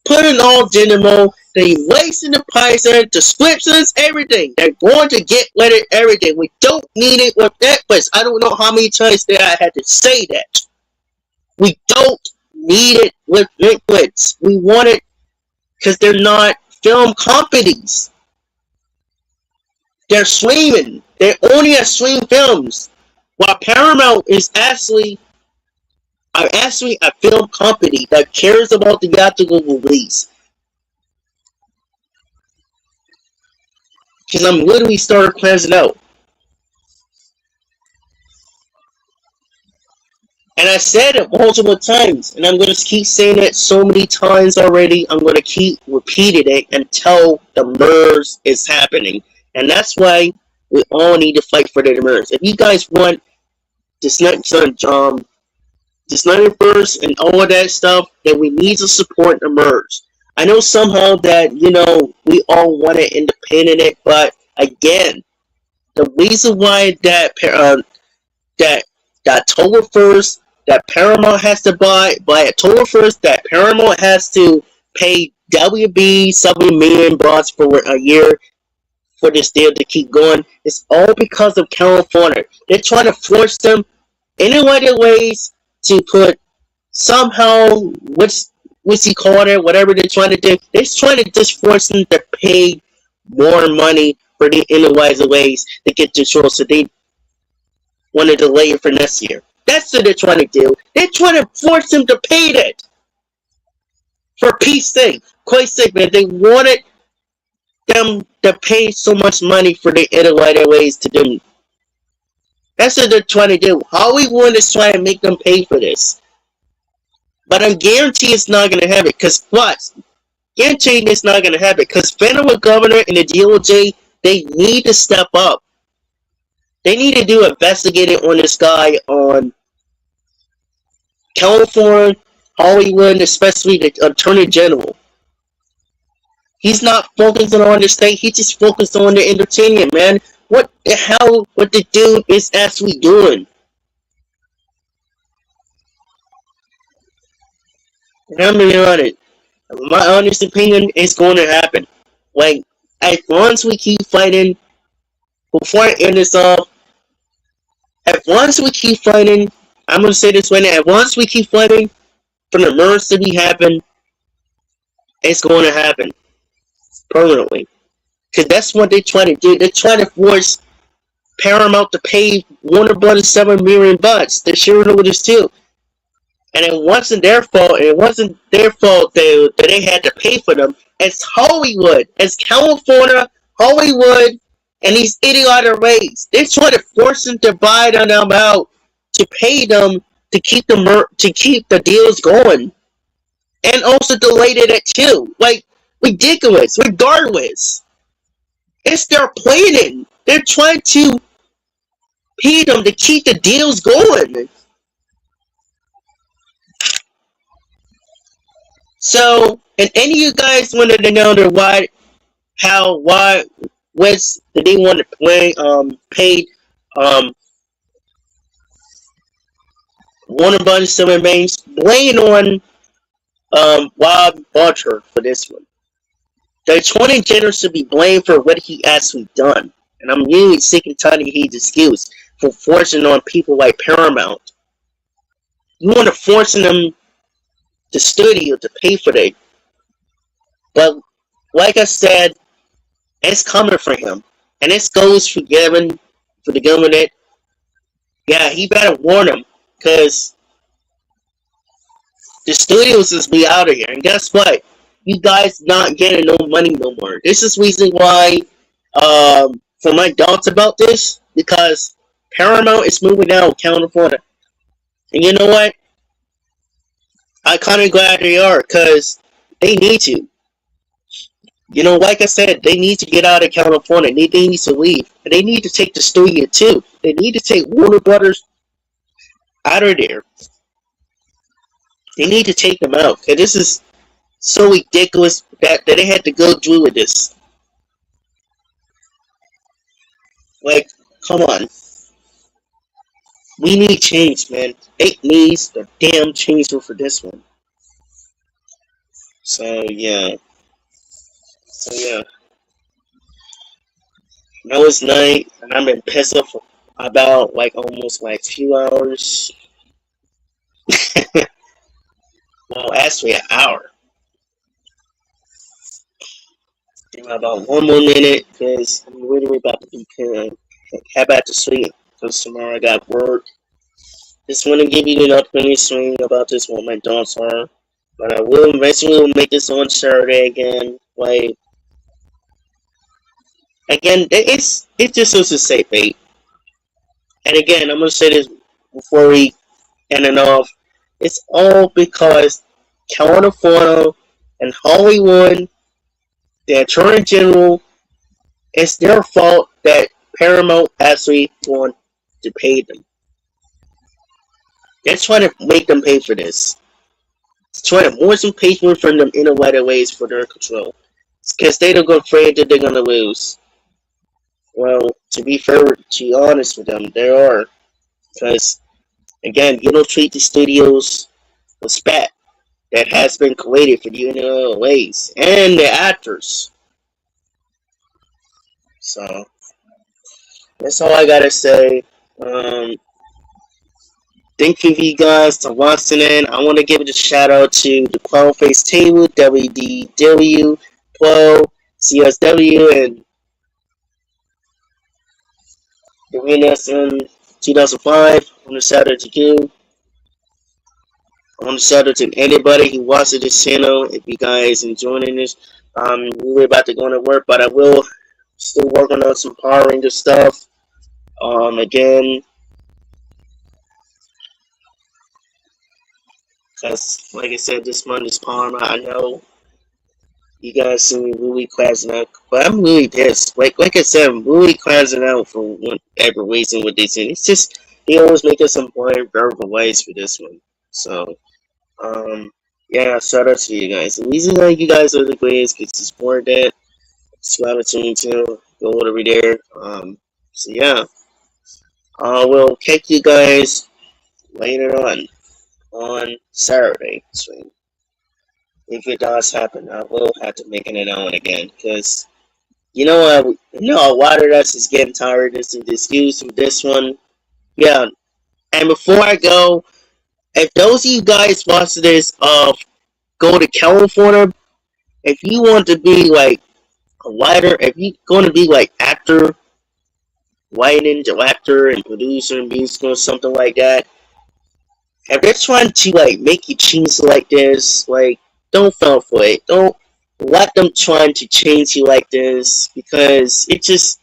put it all dynamo. They wasting the price, descriptions, everything. They're going to get rid of everything. We don't need it with Netflix. I don't know how many times that I had to say that. We don't need it with Netflix. We want it because they're not film companies. They're streaming. They're only at stream films. While Paramount is actually a film company that cares about the theatrical release. Because I'm literally starting cleansing out. And I said it multiple times, and I'm going to keep saying it so many times already. I'm going to keep repeating it until the MERS is happening. And that's why we all need to fight for the MERS. If you guys want this next this 91st and all of that stuff, then we need to support the MERS. I know somehow that, we all want it independent, but again, the reason why that October 1st, that Paramount has to by October 1st, that Paramount has to pay WB $7 million for a year for this deal to keep going. It's all because of California. They're trying to force them in other ways to put somehow what's he called it, whatever they're trying to do. They're trying to just force them to pay more money for the inner ways to get control, so they want to delay it for next year. That's what they're trying to do. They're trying to force them to pay that. For peace sake, quite sake, man, they wanted them to pay so much money for the interlighter ways to do. That's what they're trying to do. Hollywood is trying to make them pay for this. But I'm guaranteed it's not going to happen. Because what? Guaranteed it's not going to happen. Because federal governor and the DOJ, they need to step up. They need to do investigating on this guy on California, Hollywood, especially the Attorney General. He's not focusing on the state. He's just focused on the entertainment, man. What the hell? What the dude is actually doing? And I'm being honest. My honest opinion is going to happen. Like, as once we keep fighting, before I end this off, as once we keep fighting, I'm going to say this right now, as once we keep fighting for the murders to be happen, it's going to happen permanently. Because that's what they're trying to do. They're trying to force Paramount to pay Warner Brothers $7 million. They're sure know this too. And it wasn't their fault. It wasn't their fault that they had to pay for them. It's Hollywood. It's California, Hollywood, and these idiotic rates. They're trying to force them to buy them out to pay them to keep the deals going, and also delayed it too. Like, ridiculous. Regardless, it's their planning. They're trying to pay them to keep the deals going. So, and any of you guys wanted to know why was did they want to play paid um Warner Brothers Silver Banks blame on Bob Barker for this one. The Attorney General should be blamed for what he actually done. And I'm really sick and tired of his excuse for forcing on people like Paramount. You want to forcing them the studio to pay for it. But like I said, it's coming for him. And this goes for the government. Yeah, he better warn them. Because the studios is be out of here. And guess what? You guys not getting no money no more. This is the reason why, for my thoughts about this, because Paramount is moving out of California. And you know what? I kind of glad they are, because they need to. You know, like I said, they need to get out of California. They need to leave. And they need to take the studio too. They need to take Warner Brothers out of there. They need to take them out. And this is so ridiculous that they had to go through with this. Like, come on. We need change, man. It needs the damn change for this one. So yeah. So yeah. Now it's night, and I've been pissed off for about like almost like 2 hours. Well, actually an hour. Give me about 1 more minute, because I'm really about to be head back to sleep. Because tomorrow I got work. Just want to give you an upcoming swing about this, what my thoughts are. But I will eventually make this on Saturday again. Like, again, it's just so to say fate. And again, I'm gonna say this before we end it off. It's all because California and Hollywood, the Attorney General, it's their fault that Paramount actually want to pay them. They're trying to make them pay for this. It's trying to force some payment from them in a lot of ways for their control. Because they're afraid that they're gonna lose. Well, to be fair, to be honest with them, they are. Because, again, you don't treat the studios with respect that has been created for you in other ways. And the actors. So, that's all I gotta say. Thank you guys for watching in. I want to give a shout out to the Clown Face Table, WDW, Pro, CSW, and the winners in 2005. I'm going to shout out to you. I want to shout out to anybody who watches this channel. If you guys enjoying this, we're about to go to work, but I will still working on some Power Ranger stuff. Again, because like I said, this month is Paramount. I know you guys see me really classing out, but I'm really pissed. Like I said, I'm really classing out for whatever reason with this, and it's just they always make us some point verbal ways for this one. So, um, yeah, shout out to you guys. The reason why you guys are the greatest because it's more that subscribe to me too. Go over there. So yeah, I will catch you guys later on Saturday. So if it does happen, I will have to make it on again because a lot of us is getting tired of this excuse with this one. Yeah, and before I go, if those of you guys watch this, go to California. If you want to be like a writer, if you going to be like actor, writing, director, and producer, and musical, or something like that, if they're trying to like make you change like this, like don't fall for it. Don't let them trying to change you like this because it just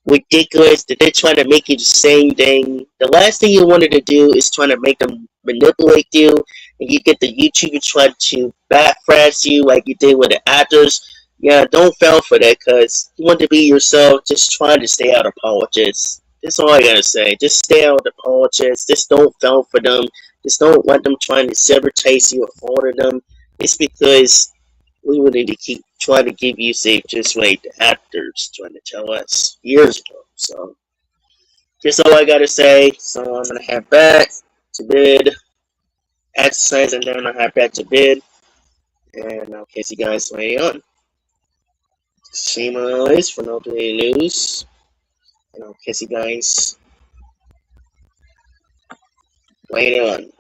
ridiculous that they're trying to make you the same thing. The last thing you wanted to do is trying to make them manipulate you, and you get the YouTuber trying to backfrash you like you did with the actors. Yeah, don't fall for that because you want to be yourself. Just trying to stay out of politics. That's all I gotta say. Just stay out of politics. Just don't fall for them. Just don't let them trying to sabotage you or order them. It's because we would need to keep trying to give you safe just like the actors trying to tell us years ago. So just all I gotta say. So I'm gonna head back to bed, exercise, and then I'll head back to bed. And I'll catch you guys later on. Same always for no daily news. And I'll catch you guys later on.